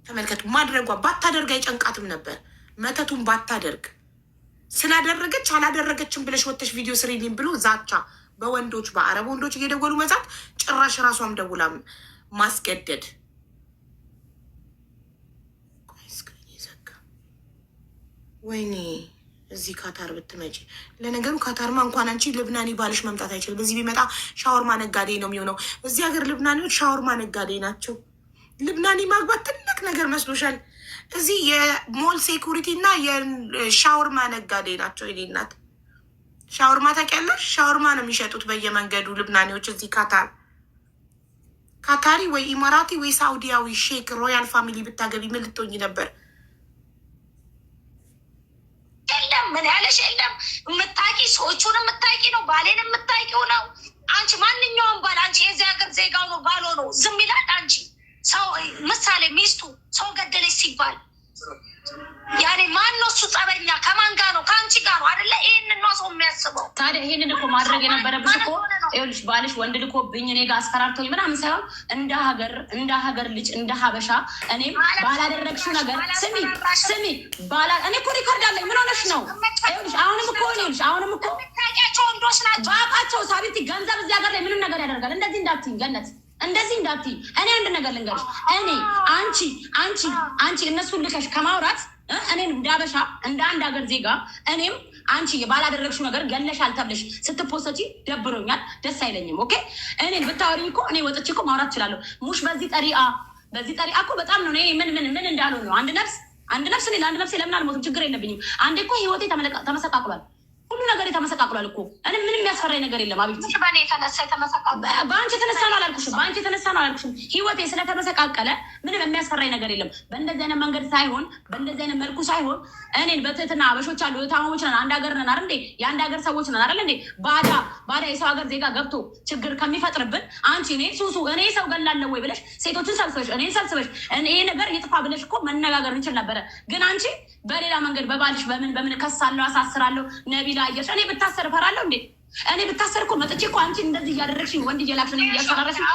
ተመልከቱ። ማድረጓ ባታደርግ አይጨንቃትም ነበር። መተቱን ባታደርግ ስላደረገች አላደረገችም ብለሽ ወጥተሽ ቪዲዮ ስሪልኝ ብሎ ዛቻ በወንዶች በአረብ ወንዶች እየደወሉ መዛት፣ ጭራሽ ራሷም ደውላ ማስገደድ። ወይኔ እዚህ ካታር ብትመጪ። ለነገሩ ካታርማ እንኳን አንቺ ልብናኒ ባልሽ መምጣት አይችልም። በዚህ ቢመጣ ሻወርማ ነጋዴ ነው የሚሆነው። እዚህ ሀገር ልብናኒዎች ሻወርማ ነጋዴ ናቸው። ልብናኒ ማግባት ትልቅ ነገር መስሎሻል? እዚህ የሞል ሴኩሪቲ እና የሻወርማ ነጋዴ ናቸው። የኔ እናት ሻወርማ ታውቂያለሽ? ሻወርማ ነው የሚሸጡት በየመንገዱ ልብናኒዎች። እዚህ ካታር ካታሪ ወይ ኢማራቲ ወይ ሳውዲያዊ ሼክ ሮያል ፋሚሊ ብታገቢ ምን ልትሆኝ ነበር? የለም ምን ያለሽ የለም። የምታውቂ ሰዎቹን የምታውቂ ነው፣ ባሌን የምታውቂው ነው። አንቺ ማንኛውም ባል አንቺ የዚህ ሀገር ዜጋው ነው ባሎ ነው ዝም ይላል። አንቺ ሰው ምሳሌ ሚስቱ ሰው ገደለች ሲባል ያኔ ማን ነው እሱ? ጸበኛ ከማን ጋር ነው? ከአንቺ ጋር ነው አይደለ? ይህንን ነው ሰው የሚያስበው። ታዲያ ይሄንን እኮ ማድረግ የነበረብሽ እኮ ይኸውልሽ፣ ባልሽ ወንድ ልኮብኝ እኔ ጋር አስፈራርቶኝ ምናምን ሳይሆን እንደ ሀገር ልጅ እንደ ሀበሻ እኔም ባላደረግሽው ነገር ስሚ እኔ እኮ ሪከርድ አለኝ። ምን ሆነሽ ነው? ይኸውልሽ አሁንም እኮ የምታውቂያቸው ወንዶች ናቸው። ባቃቸው ሳቢቲ ገንዘብ እዚህ ሀገር ላይ ምንም ነገር ያደርጋል። እንደዚህ እንዳትይኝ ገነት፣ እንደዚህ እንዳትይ። እኔ አንድ ነገር ልንገርሽ፣ እኔ አንቺ እነሱን ልከሽ ከማውራት እኔን እንደ አበሻ እንደ አንድ ሀገር ዜጋ እኔም አንቺ ባላደረግሽው ነገር ገለሻል ተብለሽ ስትፖሰቺ ደብሮኛል፣ ደስ አይለኝም። ኦኬ እኔን ብታወሪኝ እኮ እኔ ወጥቼ እኮ ማውራት እችላለሁ። ሙሽ በዚህ ጠሪአ እኮ በጣም ነው። ምን እንዳልሆን ነው። አንድ ነፍስ እኔ ለአንድ ነፍሴ ለምን አልሞትም? ችግር የለብኝም። አንዴ እኮ ህይወቴ ተመሰቃቅሏል። ሁሉ ነገር የተመሰቃቅሏል እኮ እኔ ምንም የሚያስፈራኝ ነገር የለም። አቤት በእኔ የተነሳ የተመሰቃቅሏል። በአንቺ የተነሳ ነው አላልኩሽም። ህይወቴ ስለተመሰቃቀለ ምንም የሚያስፈራኝ ነገር የለም። በእንደዚህ አይነት መንገድ ሳይሆን በእንደዚህ አይነት መልኩ ሳይሆን እኔን በትህትና አበሾች አሉ ታማሞች ነን፣ አንድ ሀገር ነን አይደል እንዴ? የአንድ ሀገር ሰዎች ነን አይደል እንዴ? ባዳ የሰው ሀገር ዜጋ ገብቶ ችግር ከሚፈጥርብን አንቺ እኔ እኔ ሰው ገላለሁ ወይ ብለሽ ሴቶችን ሰብስበሽ እኔን ሰብስበሽ ይሄ ነገር ይጥፋ ብለሽ እኮ መነጋገር እንችል ነበረ። ግን አንቺ በሌላ መንገድ በባልሽ በምን ከሳለሁ አሳስራለሁ ነቢላ አየሽ። እኔ ብታሰር እፈራለሁ እንዴ? እኔ ብታሰር እኮ መጥቼ እኮ አንቺ እንደዚህ እያደረግሽኝ ወንድ እየላክሽ ነው እያሰራረሽኝ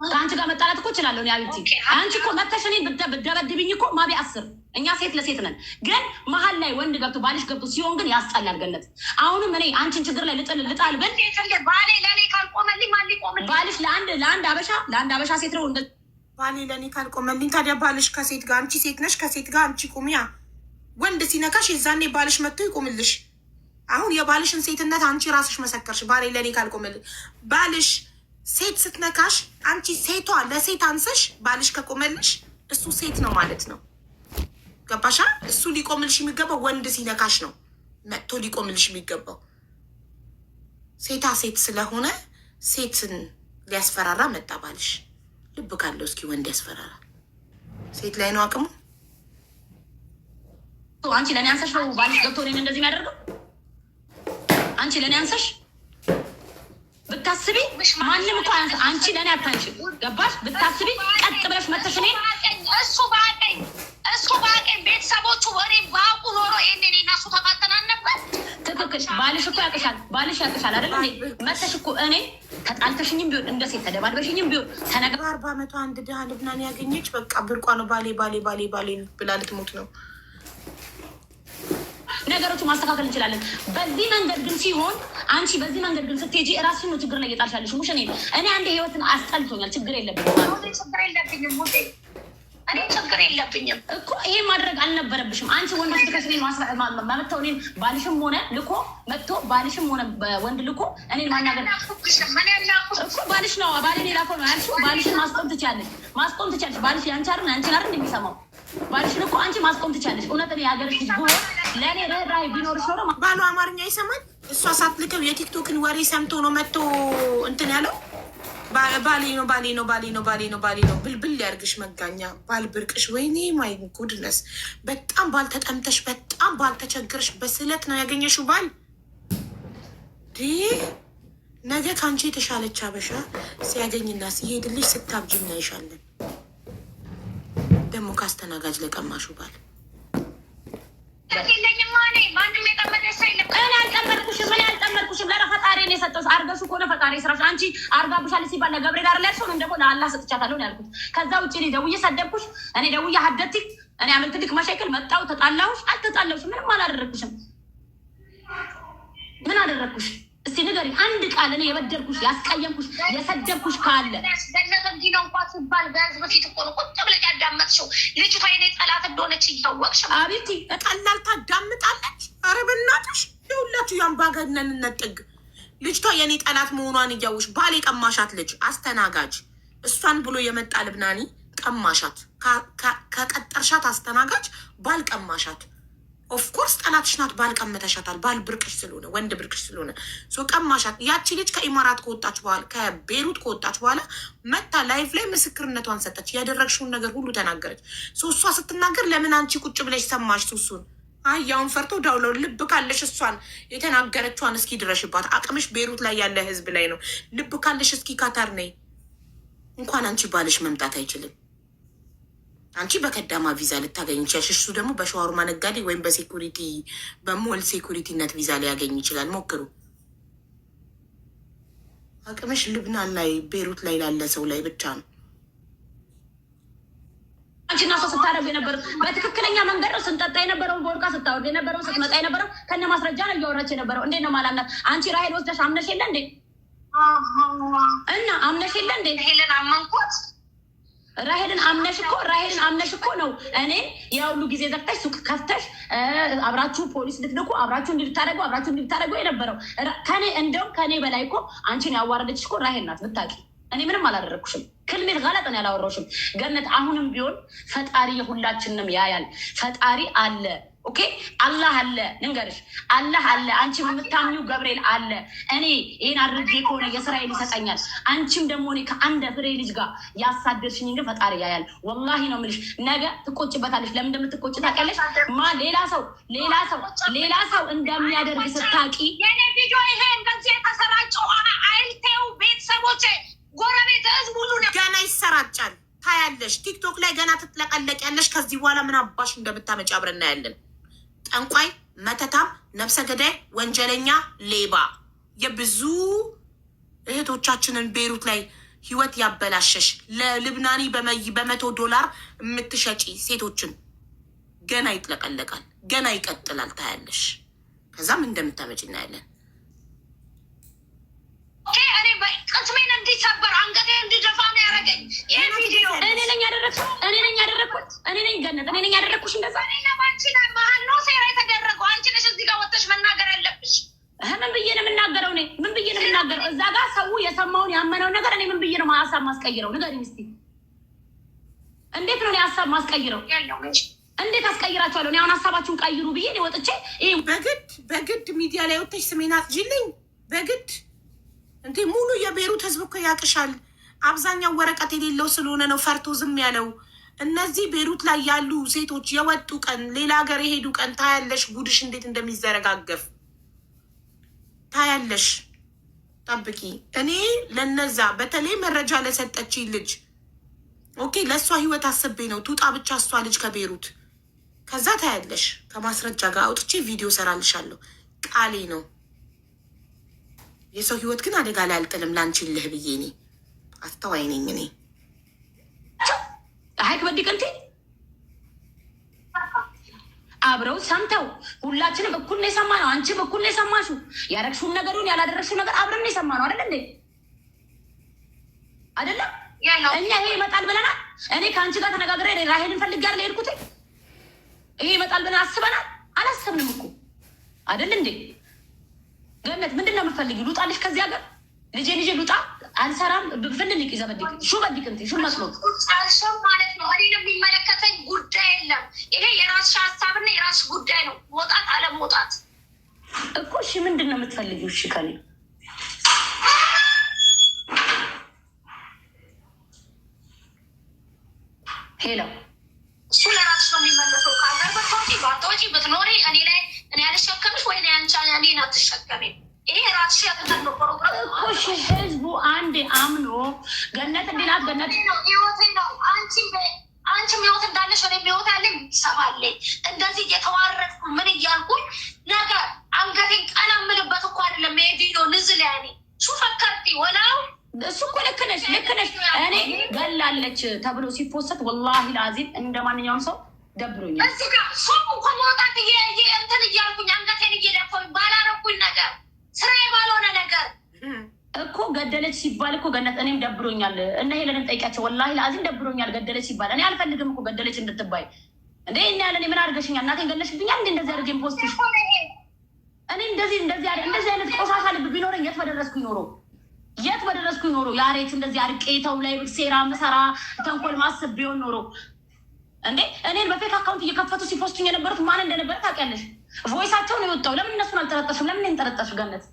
ከአንቺ ጋር መጣላት እኮ እችላለሁ። አቤት አንቺ እኮ መተሽ እኔን ብትደበድብኝ እኮ ማቢ 10 እኛ ሴት ለሴት ነን። ግን መሀል ላይ ወንድ ገብቶ ባልሽ ገብቶ ሲሆን ግን ያስጠላል። ገነት አሁንም እኔ አንቺን ችግር ላይ ልጣል ብል ባሌ ለኔ ካልቆመልኝ ማን ሊቆምልኝ? ባልሽ ለአንድ አበሻ ሴት ነው እንደ ባሌ ለኔ ካልቆመልኝ። ታዲያ ባልሽ ከሴት ጋር አንቺ ሴት ነሽ፣ ከሴት ጋር አንቺ ቁሚያ። ወንድ ሲነካሽ የዛኔ ባልሽ መጥቶ ይቆምልሽ። አሁን የባልሽን ሴትነት አንቺ ራስሽ መሰከርሽ። ባሌ ለኔ ካልቆመልኝ ባልሽ ሴት ስትነካሽ አንቺ ሴቷ ለሴት አንሰሽ ባልሽ ከቆመልሽ እሱ ሴት ነው ማለት ነው። ገባሻ? እሱ ሊቆምልሽ የሚገባው ወንድ ሲነካሽ ነው መጥቶ ሊቆምልሽ የሚገባው። ሴታ ሴት ስለሆነ ሴትን ሊያስፈራራ መጣ ባልሽ። ልብ ካለው እስኪ ወንድ ያስፈራራ። ሴት ላይ ነው አቅሙ። አንቺ ለእኔ አንሰሽ ነው ባልሽ ገብቶ እኔን እንደዚህ የሚያደርገው? አንቺ ለእኔ አንሰሽ ብታስቢ ማንም እኮ አንቺ ለእኔ አታንሽም። ገባሽ? ብታስቢ ቀጥ ብለሽ መተሽ እኔ እሱ ባቀኝ ቤተሰቦቹ ወሬ ባቁ ኖሮ ይሄኔ እሱ ተቃጠናል ነበር። ትክክል። ባልሽ እኮ ያቅሻል አይደል እንዴ? መተሽ እኮ እኔ ተጣልተሽኝም ቢሆን እንደ ሴት ተደባድበሽኝም ቢሆን 40 ዓመቷ አንድ ድሃ ልብናን ያገኘች በቃ ብርቋ ነው። ባሌ ብላ ልትሞት ነው። ነገሮቹ ማስተካከል እንችላለን። በዚህ መንገድ ግን ሲሆን አንቺ በዚህ መንገድ ግን ስትሄጂ እራስሽን ነው ችግር ላይ እየጣልሻለሽ። ሙሽ እኔ አንድ ህይወትን አስጠልቶኛል። ችግር የለብኝም እኮ ይሄ ማድረግ አልነበረብሽም። አንቺ ወንዶች ልከሽ መጥተው እኔን ባልሽም ሆነ ልኮ መጥቶ ባልሽም ሆነ ወንድ ልኮ እኔን ማናገር እኮ ባልሽ ነው። ባሌ ላኮ ነው ያልሽው። ባልሽን ማስቆም ትችያለሽ። ባልሽ ያንቻርን እንደሚሰማው ባልሽን እኮ አንቺ ማስቆም ትችያለሽ። እውነት እኔ የሀገርሽ ልጅ ብሆን ለእኔ ርህራሄ ቢኖርሽ ኖሮ ባሉ አማርኛ ይሰማል። እሷ ሳትልከው የቲክቶክን ወሬ ሰምቶ ነው መጥቶ እንትን ያለው። ባሌ ነው ብልብል ያርግሽ መጋኛ ባል ብርቅሽ። ወይኔ ማይ ጉድነስ። በጣም ባል ተጠምተሽ በጣም ባል ተቸግረሽ በስለት ነው ያገኘሽው ባል። ነገ ከአንቺ የተሻለች አበሻ ሲያገኝና ሲሄድልሽ ስታብጅ እናይሻለን። ደግሞ ካስተናጋጅ ለቀማሹ ባል አልጠመድኩሽም። ለፈጣሪ ነው የሰጠሁሽ። አርገሹ ከሆነ ፈጣሪ ስራሽ። አንቺ አርጋብሻል ሲባል ለገብርኤል አይደል ያልሽው? እኔም ደግሞ ለአላህ ሰጥቻታለሁ ነው ያልኩት። ከዛ ውጭ እኔ ደውዬ ሰደብኩሽ? እኔ ደውዬ ሀደትክ? እኔ አመልክልክ መሸክል መጣሁ ተጣላሁሽ? አልተጣላሁሽ። ምንም አላደረግኩሽም። ምን አደረግኩሽ? እስቲ ንገሪኝ አንድ ቃል። እኔ የበደልኩሽ ያስቀየምኩሽ የሰደብኩሽ ካለ ገነት እንዲህ ነው እንኳን ሲባል በህዝብ ፊት እኮ ነው ቁጭ ብለሽ ያዳመጥሽው። ልጅቷ የኔ ጠላት እንደሆነች እያወቅሽ አቤቲ ቀላል ታዳምጣለች። ኧረ በእናትሽ የሁላችሁ የአምባገነንነት ጥግ። ልጅቷ የኔ ጠላት መሆኗን እያወቅሽ ባል የቀማሻት ልጅ አስተናጋጅ እሷን ብሎ የመጣ ልብናኒ ቀማሻት። ከቀጠርሻት አስተናጋጅ ባል ቀማሻት። ኦፍኮርስ ጠላትሽ ናት። ባል ቀምተሻታል። ባል ብርቅሽ ስለሆነ ወንድ ብርቅሽ ስለሆነ ቀማሻት። ያቺ ልጅ ከኢማራት ከወጣች በኋላ ከቤሩት ከወጣች በኋላ መታ ላይፍ ላይ ምስክርነቷን ሰጠች። ያደረግሽውን ነገር ሁሉ ተናገረች። እሷ ስትናገር ለምን አንቺ ቁጭ ብለሽ ሰማሽ? ሱሱን አያውን ፈርቶ ዳውለው ልብ ካለሽ እሷን የተናገረችዋን እስኪ ድረሽባት። አቅምሽ ቤሩት ላይ ያለ ህዝብ ላይ ነው። ልብ ካለሽ እስኪ ካታር ነይ። እንኳን አንቺ ባልሽ መምጣት አይችልም። አንቺ በከዳማ ቪዛ ልታገኝ ይችላል። እሱ ደግሞ በሸዋርማ ነጋዴ ወይም በሴኩሪቲ በሞል ሴኩሪቲነት ቪዛ ሊያገኝ ይችላል። ሞክሩ። አቅምሽ ልብናን ላይ ቤሩት ላይ ላለ ሰው ላይ ብቻ ነው። አንቺና ሰው ስታደርጉ የነበረው በትክክለኛ መንገድ ነው። ስንጠጣ የነበረውን በወርቃ ስታወርድ የነበረው ስትመጣ የነበረው ከነ ማስረጃ ነው እያወራች የነበረው። እንዴት ነው ማላምናት? አንቺ ራሄል ወስደሽ አምነሽ የለ እንዴ? እና አምነሽ የለ እንዴ? ሄለን አመንኮት ራሄልን አምነሽ እኮ ነው እኔ የሁሉ ጊዜ ዘግተሽ ሱቅ ከፍተሽ አብራችሁ ፖሊስ ልትልኩ አብራችሁ እንድታደርጉ የነበረው ከኔ እንደውም ከኔ በላይ እኮ አንቺን ያዋረደች እኮ ራሄል ናት ብታውቂ። እኔ ምንም አላደረግኩሽም። ክልሜት ጋለጠን ያላወራሁሽም። ገነት አሁንም ቢሆን ፈጣሪ የሁላችንም ያያል። ፈጣሪ አለ። ኦኬ አላህ አለ። ልንገርሽ አላህ አለ። አንቺ የምታምኚው ገብርኤል አለ። እኔ ይህን አድርጌ ከሆነ የስራዬን ይሰጠኛል። አንቺም ደግሞ እኔ ከአንድ ፍሬ ልጅ ጋር ያሳደርሽኝ እንደ ፈጣሪ ያያል። ወላሂ ነው የምልሽ። ነገ ትቆጭበታለሽ። ለምን እንደምትቆጭ ታውቂያለሽ? ሌላ ሰው እንደሚያደርግ ስታውቂ የኔ ቪዲዮ ይሄ እንደዚህ የተሰራጨው አይልቴው ቤተሰቦቼ ጎረቤት ህዝብ ሁሉ ገና ይሰራጫል። ታያለሽ። ቲክቶክ ላይ ገና ትጥለቀለቅ ያለሽ። ከዚህ በኋላ ምን አባሽ እንደምታመጪ አብረን እናያለን። ጠንቋይ፣ መተታም፣ ነፍሰ ገዳይ፣ ወንጀለኛ፣ ሌባ የብዙ እህቶቻችንን ቤሩት ላይ ህይወት ያበላሸሽ ለልብናኒ $100 የምትሸጪ ሴቶችን ገና ይጥለቀለቃል። ገና ይቀጥላል። ታያለሽ። ከዛም እንደምታመጪ እናያለን። ቅስሜን እንዲሰበር አንገቴ እንዲደፋ ነው ያደረገኝ ይህ ቪዲዮ። እኔ ነኝ ያደረግኩት። እኔ ነኝ ገነት። እኔ ነኝ ያደረግኩሽ። እንደዛ ባንቺ ላይ መሀል ነው ሴራ የተደረገው። አንቺ ነሽ እዚህ ጋር ወጥተሽ መናገር ያለብሽ። ምን ብዬ ነው የምናገረው? እዛ ጋር ሰው የሰማውን ያመነውን ነገር እኔ ምን ብዬ ነው ሀሳብ ማስቀይረው? ንገሪኝ እስኪ። እንዴት ነው ሀሳብ ማስቀይረው? እንዴት አስቀይራቸዋለሁ? እኔ አሁን ሀሳባችሁን ቀይሩ ብዬ እኔ ወጥቼ በግድ ሚዲያ ላይ ወጥተሽ ስሜን አጽጂልኝ በግድ እንዴ? ሙሉ የቤሩት ህዝብ እኮ ያቅሻል። አብዛኛው ወረቀት የሌለው ስለሆነ ነው ፈርቶ ዝም ያለው። እነዚህ ቤሩት ላይ ያሉ ሴቶች የወጡ ቀን ሌላ ሀገር የሄዱ ቀን ታያለሽ ጉድሽ እንዴት እንደሚዘረጋገፍ ታያለሽ። ጠብቂ። እኔ ለነዛ በተለይ መረጃ ለሰጠች ልጅ ኦኬ ለእሷ ህይወት አስቤ ነው ቱጣ ብቻ እሷ ልጅ ከቤሩት ከዛ ታያለሽ። ከማስረጃ ጋር አውጥቼ ቪዲዮ ሰራልሻለሁ። ቃሌ ነው። የሰው ህይወት ግን አደጋ ላይ አልጥልም። ላንቺልህ ብዬ እኔ አስተዋይ ነኝ። እኔ ሀይክ በዲቀንቴ አብረው ሰምተው ሁላችንም እኩል ነው የሰማነው። አንቺም እኩል ነው የሰማሽው። ያደረግሽውን ነገሩን ያላደረግሽው ነገር አብረን ነው የሰማነው። አይደለ እንዴ? አይደለም? እኛ ይሄ ይመጣል ብለናል። እኔ ከአንቺ ጋር ተነጋግሬ ራሄልን ፈልጌ አይደል የሄድኩት። ይሄ ይመጣል ብለን አስበናል? አላሰብንም እኮ አይደል እንዴ? ገነት ምንድን ነው የምትፈልጊው? ልውጣልሽ ከዚህ ሀገር? ልጄ ልውጣ? አልሰራም ብፍንልቅ ይዘበድቅ ሹ በድቅንት ሹ መስሎት ሰው ማለት ነው። እኔ የሚመለከተኝ ጉዳይ የለም። ይሄ የራስሽ ሀሳብና የራስሽ ጉዳይ ነው። መውጣት አለመውጣት እኮ እሺ ምንድን ነው የምትፈልጊው? እሺ ከኔ ሄሎ እሱ ለራስሽ ነው የሚመለሰው። ካገር ባታወጪ ብትኖሪ እኔ አልሸከምሽ ወይ እኔን አትሸከሚ። ይሄ ራስሽ ያተተለው ፕሮግራም እኮ ህዝቡ አንዴ አምኖ ገነት እንዲናት ገነት ህይወቴ ነው። አንቺም ህይወት እንዳለሽ እኔም ህይወት ያለኝ ይሰማለኝ። እንደዚህ እየተዋረድኩ ምን እያልኩኝ ነገር አንገቴን ቀና የምልበት እኮ አይደለም። ቪዲዮ ንዝል ያኔ ሱ ፈከርቲ ወላው እሱ እኮ ልክ ነሽ። እኔ ገላለች ተብሎ ሲፖሰት ወላሂ ለአዚም እንደ ማንኛውም ሰው ደብሮኛል። እዚህ ጋር ሰው እንኳን መውጣት እንትን እያልኩኝ አንገቴን እየደፋኝ ባላረኩኝ ነገር ስራዬ ባልሆነ ነገር እኮ ገደለች ሲባል እኮ ገነት እኔም ደብሮኛል። እና ሄለንም ጠይቂያቸው ወላሂ ለአዚም ደብሮኛል ገደለች ሲባል። እኔ አልፈልግም እኮ ገደለች እንድትባይ እንዴ። እኔ ያለን ምን አድርገሽኛል? እናቴን ገለሽብኛል እንዴ? እንደዚህ አድርጌን ፖስትሽ እኔ እንደዚህ አይነት ቆሻሻ ልብ ቢኖረኝ የት በደረስኩኝ ኖሮ ያሬት እንደዚህ አርቄ ተው ላይ ሴራ ምሰራ ተንኮል ማሰብ ቢሆን ኖሮ እንዴ እኔን በፌክ አካውንት እየከፈቱ ሲፖስቱኝ የነበሩት ማን እንደነበረ ታውቂያለሽ? ቮይሳቸውን የወጣው ለምን እነሱን አልጠረጠሽም? ለምን እንጠረጠሽ? ገነት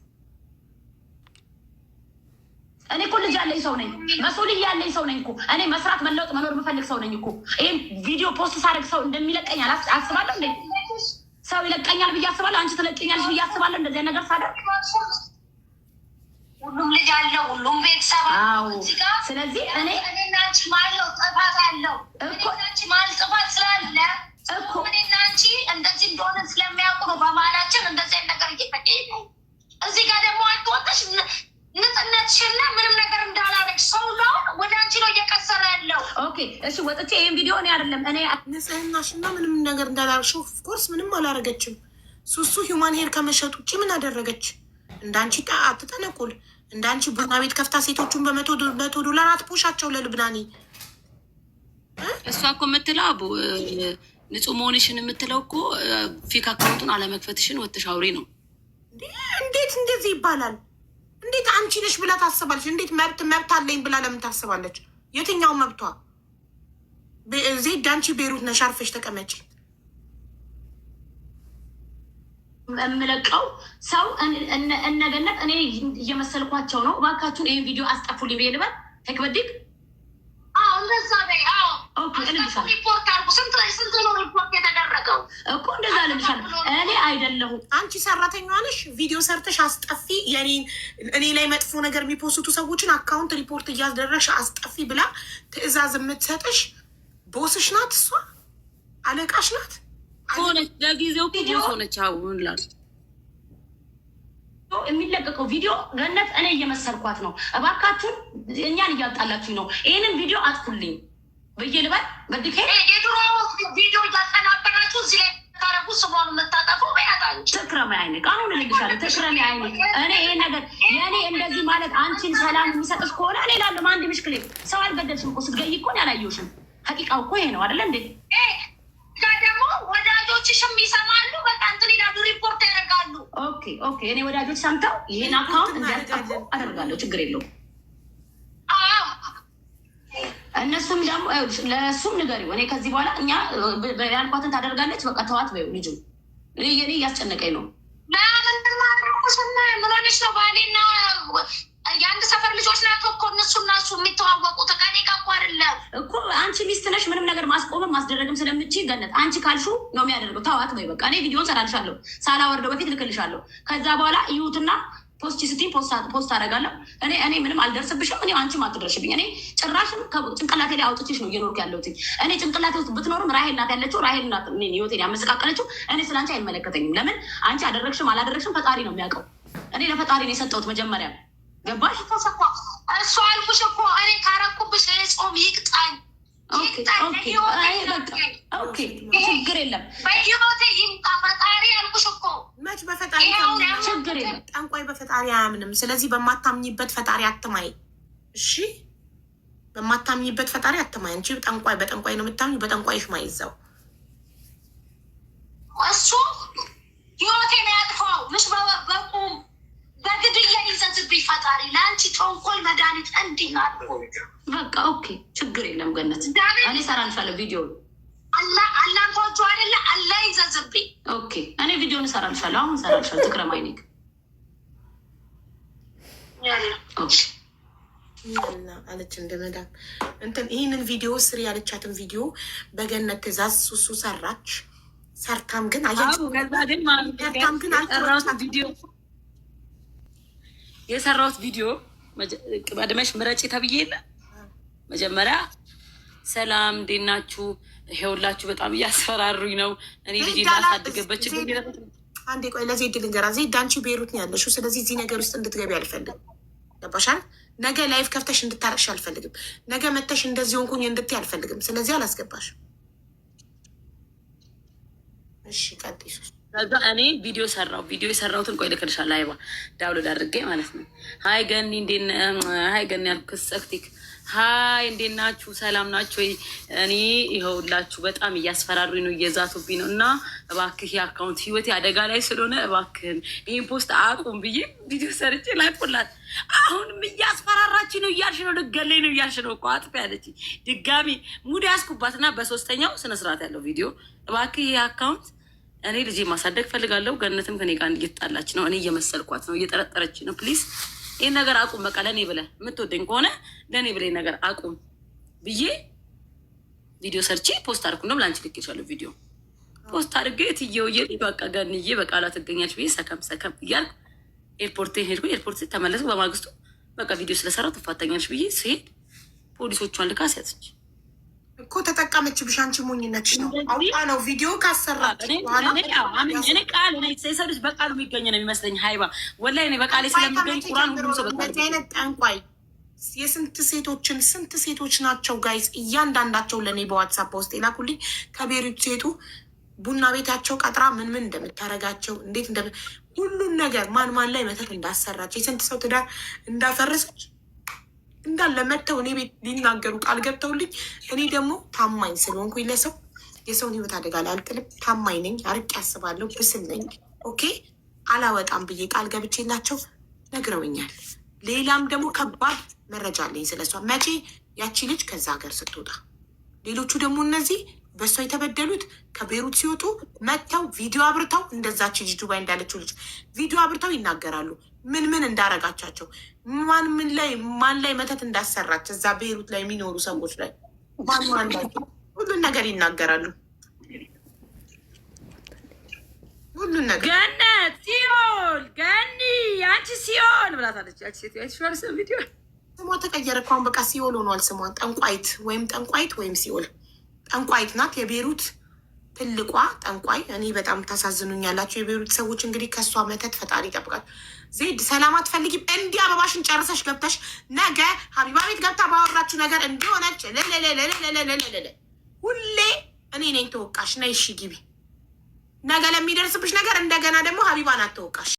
እኔ እኮ ልጅ ያለኝ ሰው ነኝ፣ መሱልያ ያለኝ ሰው ነኝ እኮ እኔ መስራት መለወጥ መኖር የምፈልግ ሰው ነኝ እኮ። ይህም ቪዲዮ ፖስት ሳደርግ ሰው እንደሚለቀኝ አስባለሁ እንዴ? ሰው ይለቀኛል ብዬ አስባለሁ? አንቺ ትለቀኛለሽ ብዬ አስባለሁ? እንደዚህ ነገር ሳደርግ ሁሉም ልጅ አለው፣ ሁሉም ቤተሰብ አለው። ስለዚህ እኔ አንቺ ማለው ጥፋት አለው አንቺ ማል ጥፋት ስላለ እኮ እኔና አንቺ እንደዚህ እንደሆነ ስለሚያውቁ ነው በማላችን እንደዚህ ነገር እየተቀየረ እዚህ ጋር ደግሞ አትወጣሽ ንጽህናሽና ምንም ነገር እንዳላረግሽ ሰው ነው ወደ አንቺ ነው እየቀሰረ ያለው። ኦኬ እሺ ወጥቼ ይሄን ቪዲዮ እኔ አይደለም እኔ ንጽህናሽና ምንም ነገር እንዳላረግሽ ኦፍኮርስ ምንም አላረገችም። ሱሱ ሂውማን ሄር ከመሸጥ ውጭ ምን አደረገች? እንዳንቺ አትጠነቁል። እንዳንቺ ቡና ቤት ከፍታ ሴቶቹን $100 አትፖሻቸው ለልብናኒ። እሷ እኮ የምትለው አቡ ንጹህ መሆንሽን የምትለው እኮ ፌክ አካውንቱን አለመክፈትሽን ወጥሽ አውሪ ነው። እንዴት እንደዚህ ይባላል? እንዴት አንቺ ነሽ ብላ ታስባለች? እንዴት መብት አለኝ ብላ ለምን ታስባለች? የትኛው መብቷ? ዜድ አንቺ ቤሩት ነሽ፣ አርፈሽ ተቀመጪ። የምለቀው ሰው እነገነት እኔ እየመሰልኳቸው ነው። እባካችሁን ይህን ቪዲዮ አስጠፉልኝ ብዬ ልበል ተክበዲግ እንደዛ ሪፖርት አርጉ። ስንት ነው ሪፖርት የተደረገው እኮ እንደዛ ልልሻለሁ። እኔ አይደለሁም አንቺ ሰራተኛ ነሽ። ቪዲዮ ሰርተሽ አስጠፊ፣ እኔ ላይ መጥፎ ነገር የሚፖስቱ ሰዎችን አካውንት ሪፖርት እያስደረሽ አስጠፊ ብላ ትዕዛዝ የምትሰጥሽ ቦስሽ ናት። እሷ አለቃሽ ናት ሆነች። ለጊዜው ቦስ ሆነች። አሁን ላ የሚለቀቀው ቪዲዮ ገነት እኔ እየመሰልኳት ነው። እባካችሁን እኛን እያጣላችሁኝ ነው። ይህንን ቪዲዮ አጥፉልኝ ብዬ ልበል በድኬ የድሮ ቪዲዮ እያጠናበራችሁ እዚህ ላይ ታረጉ ስሟን የምታጠፉ በያታች ትክረሚ አይነት አሁን ልግሻለሁ። ትክረሚ አይነት እኔ ይሄን ነገር የእኔ እንደዚህ ማለት አንቺን ሰላም የሚሰጥሽ ከሆነ እኔ ላለሁ አንድ ምሽክሌ ሰው አልበደልሽም እኮ ስትገይ እኮ ያላየሁሽም። ሀቂቃው እኮ ይሄ ነው አይደለ እንዴ? ደግሞ ወዳጆችሽም ይሰማሉ። በቃ እንትን ይላሉ፣ ሪፖርት ያደርጋሉ። ኦኬ እኔ ወዳጆች ሰምተው ይሄን አካውንት እንዲያስጠፉ አደርጋለሁ። ችግር የለውም። እነሱም ደግሞ ለእሱም ንገሪው። እኔ ከዚህ በኋላ እኛ ያልኳትን ታደርጋለች። በቃ ተዋት በይው። ልጁ እኔ እያስጨነቀኝ ነው። ምን ሆነሽ ነው? ባሌና የአንድ ሰፈር ልጆች ናቸው እኮ እነሱ የሚተዋወቁት። ከኔ ጋር እኮ አይደለም እኮ አንቺ ሚስት ነሽ። ምንም ነገር ማስቆምም ማስደረግም ስለምችል ገነት አንቺ ካልሹ ነው የሚያደርገው። ተዋት በይ በቃ። እኔ ቪዲዮን ሰራልሻለሁ፣ ሳላወርደው በፊት ልክልሻለሁ። ከዛ በኋላ እዩትና ፖስት ስትይ ፖስት አደርጋለሁ። እኔ ምንም አልደርስብሽም። እኔ አንቺም አትደርስብኝ። እኔ ጭራሽም ጭንቅላቴ ላይ አውጥቼሽ ነው እየኖርኩ ያለሁት። እኔ ጭንቅላቴ ውስጥ ብትኖርም ራሄል ናት ያለችው። ራሄል ናት ህይወቴን ያመሰቃቀለችው። እኔ ስለ አንቺ አይመለከተኝም። ለምን አንቺ አደረግሽም አላደረግሽም ፈጣሪ ነው የሚያውቀው። እኔ ለፈጣሪ ነው የሰጠሁት መጀመሪያ። ገባሽ? እሱ አልኩሽ እኮ እኔ ካረኩብሽ ጾም ይቅጣኝ። ችግር የለም በህይወቴ ይምጣ ፈጣሪ አልኩሽ እኮ። መች በፈጣሪ ችግር የለም። ጠንቋይ በፈጣሪ አያምንም። ስለዚህ በማታምኝበት ፈጣሪ አትማይ። እሺ፣ በማታምኝበት ፈጣሪ አትማይ። አንቺ ጠንቋይ በጠንቋይ ነው የምታምኝ፣ በጠንቋይሽ ማይዛው እሱ ህይወቴን ያጥፋው። ምሽ በቁም በግድያ ይዘዝብኝ ፈጣሪ። ለአንቺ ተንኮል መድኃኒት እንዲህ ናት። በቃ ችግር የለም ገነት። እኔ እሰራልሻለሁ ቪዲዮ አላንቶቹ አይደለ አላህ ይዘዝብኝ። ኦኬ እኔ ቪዲዮን እሰራልሻለሁ። አሁን እሰራልሻለሁ። ትክረማይኒክ አለች እንደ መዳም እንትን ይህንን ቪዲዮ ስሪ ያለቻትን ቪዲዮ በገነት ትእዛዝ ሱሱ ሰራች። ሰርታም ግን የሰራሁት ቪዲዮ ቀድመሽ ምረጪ ተብዬ የለ መጀመሪያ ሰላም እንዴት ናችሁ? ይኸውላችሁ በጣም እያስፈራሩኝ ነው። እኔ ልጅ ላሳድገበት አንዴ ቆይ ለዜድ ልንገራ። ዜድ አንቺ ቤሩት ነው ያለሽው። ስለዚህ እዚህ ነገር ውስጥ እንድትገቢ አልፈልግም። ገባሻል? ነገ ላይፍ ከፍተሽ እንድታረቅሽ አልፈልግም። ነገ መተሽ እንደዚህ ሆንኩኝ እንድትይ አልፈልግም። ስለዚህ አላስገባሽም። እሺ ቀጥይሱ። ከዛ እኔ ቪዲዮ ሰራው። ቪዲዮ የሰራሁትን ቆይ ልክልሻለሁ። አይባ ዳውንሎድ አድርጌ ማለት ነው። ሀይ ገኒ እንዴት ሀይ ገኒ ያልኩት ሰክቲክ ሀይ እንዴት ናችሁ? ሰላም ናችሁ ወይ? እኔ ይኸውላችሁ በጣም እያስፈራሩኝ ነው፣ እየዛቱብኝ ነው እና እባክህ የአካውንት ህይወቴ አደጋ ላይ ስለሆነ እባክህን ይህን ፖስት አቁም ብዬ ቪዲዮ ሰርቼ ላቁላት። አሁንም እያስፈራራች ነው እያልሽ ነው፣ ልገለኝ ነው እያልሽ ነው እኮ አጥፊ ያለች። ድጋሚ ሙድ ያስኩባት እና በሶስተኛው ስነስርዓት ያለው ቪዲዮ እባክህ ይህ አካውንት እኔ ልጄ ማሳደግ ፈልጋለሁ። ገነትም ከኔ ጋር እየተጣላች ነው፣ እኔ እየመሰልኳት ነው፣ እየጠረጠረች ነው። ፕሊዝ ይህን ነገር አቁም። በቃ ለእኔ ብለህ የምትወደኝ ከሆነ ለእኔ ብለህ ነገር አቁም ብዬ ቪዲዮ ሰርቼ ፖስት አድርኩ። እንደውም ለአንቺ ልኬሻለሁ። ቪዲዮ ፖስት አድርጌ ትየውዬ በቃ ገንዬ በቃሏ ትገኛች ብዬ ሰከም እያልኩ ኤርፖርት ሄድኩ። ኤርፖርት ተመለስኩ። በማግስቱ በቃ ቪዲዮ ስለሰራው ትፋተኛች ብዬ ስሄድ ፖሊሶቿን ልካ ሲያዘች እኮ ተጠቀመችብሽ። አንቺ ሞኝነትሽ ነው። አውቃ ነው ቪዲዮ ካሰራች በኋላ እኔ ቃል ሰው ልጅ በቃሉ የሚገኝ ነው የሚመስለኝ። ሀይባ ወላሂ እኔ በቃሌ ስለሚገኝ ቁራን ሁሉም ሰው በቃ አይነት ጠንቋይ የስንት ሴቶች ናቸው ጋይስ፣ እያንዳንዳቸው ለእኔ በዋትሳፕ ውስጥ የላኩልኝ ከቤሩት ሴቱ ቡና ቤታቸው ቀጥራ ምን እንደምታረጋቸው እንዴት ሁሉን ነገር ማን ላይ መተት እንዳሰራች የስንት ሰው ትዳር እንዳፈረሰች እንዳለ መጥተው እኔ ቤት ሊናገሩ ቃል ገብተውልኝ፣ እኔ ደግሞ ታማኝ ስለሆንኩኝ ለሰው የሰውን ህይወት አደጋ ላይ አልጥልም። ታማኝ ነኝ፣ አርቄ ያስባለሁ፣ ብስል ነኝ። ኦኬ አላወጣም ብዬ ቃል ገብቼላቸው ነግረውኛል። ሌላም ደግሞ ከባድ መረጃ አለኝ ስለሷ። መቼ ያቺ ልጅ ከዛ ሀገር ስትወጣ፣ ሌሎቹ ደግሞ እነዚህ በእሷ የተበደሉት ከቤሩት ሲወጡ መጥተው ቪዲዮ አብርተው እንደዛች ልጅ ዱባይ እንዳለችው ልጅ ቪዲዮ አብርተው ይናገራሉ። ምን እንዳረጋቻቸው ማን ላይ መተት እንዳሰራች እዛ ቤሩት ላይ የሚኖሩ ሰዎች ላይ ማን ላይ ሁሉን ነገር ይናገራሉ። ሁሉን ነገር ገነት ሲኦል ገኒ አንቺ ሲኦል ብላታለች። ያቺ ሴት አይተሽዋል? ቪዲዮ ስሟ ተቀየረ እኮ አሁን በቃ ሲኦል ሆኗል ስሟ። ጠንቋይት ወይም ሲኦል ጠንቋይት ናት። የቤሩት ትልቋ ጠንቋይ። እኔ በጣም ታሳዝኑኛላችሁ የቤሩት ሰዎች። እንግዲህ ከእሷ መተት ፈጣሪ ይጠብቃል። ዜድ ሰላም አትፈልጊም? እንዲህ አበባሽን ጨርሰሽ ገብተሽ ነገ ሀቢባ ቤት ገብታ ባወራችሁ ነገር እንዲሆነች ሁሌ እኔ ነኝ ተወቃሽ። ነይ እሺ ግቢ። ነገ ለሚደርስብሽ ነገር እንደገና ደግሞ ሀቢባ ናት ተወቃሽ።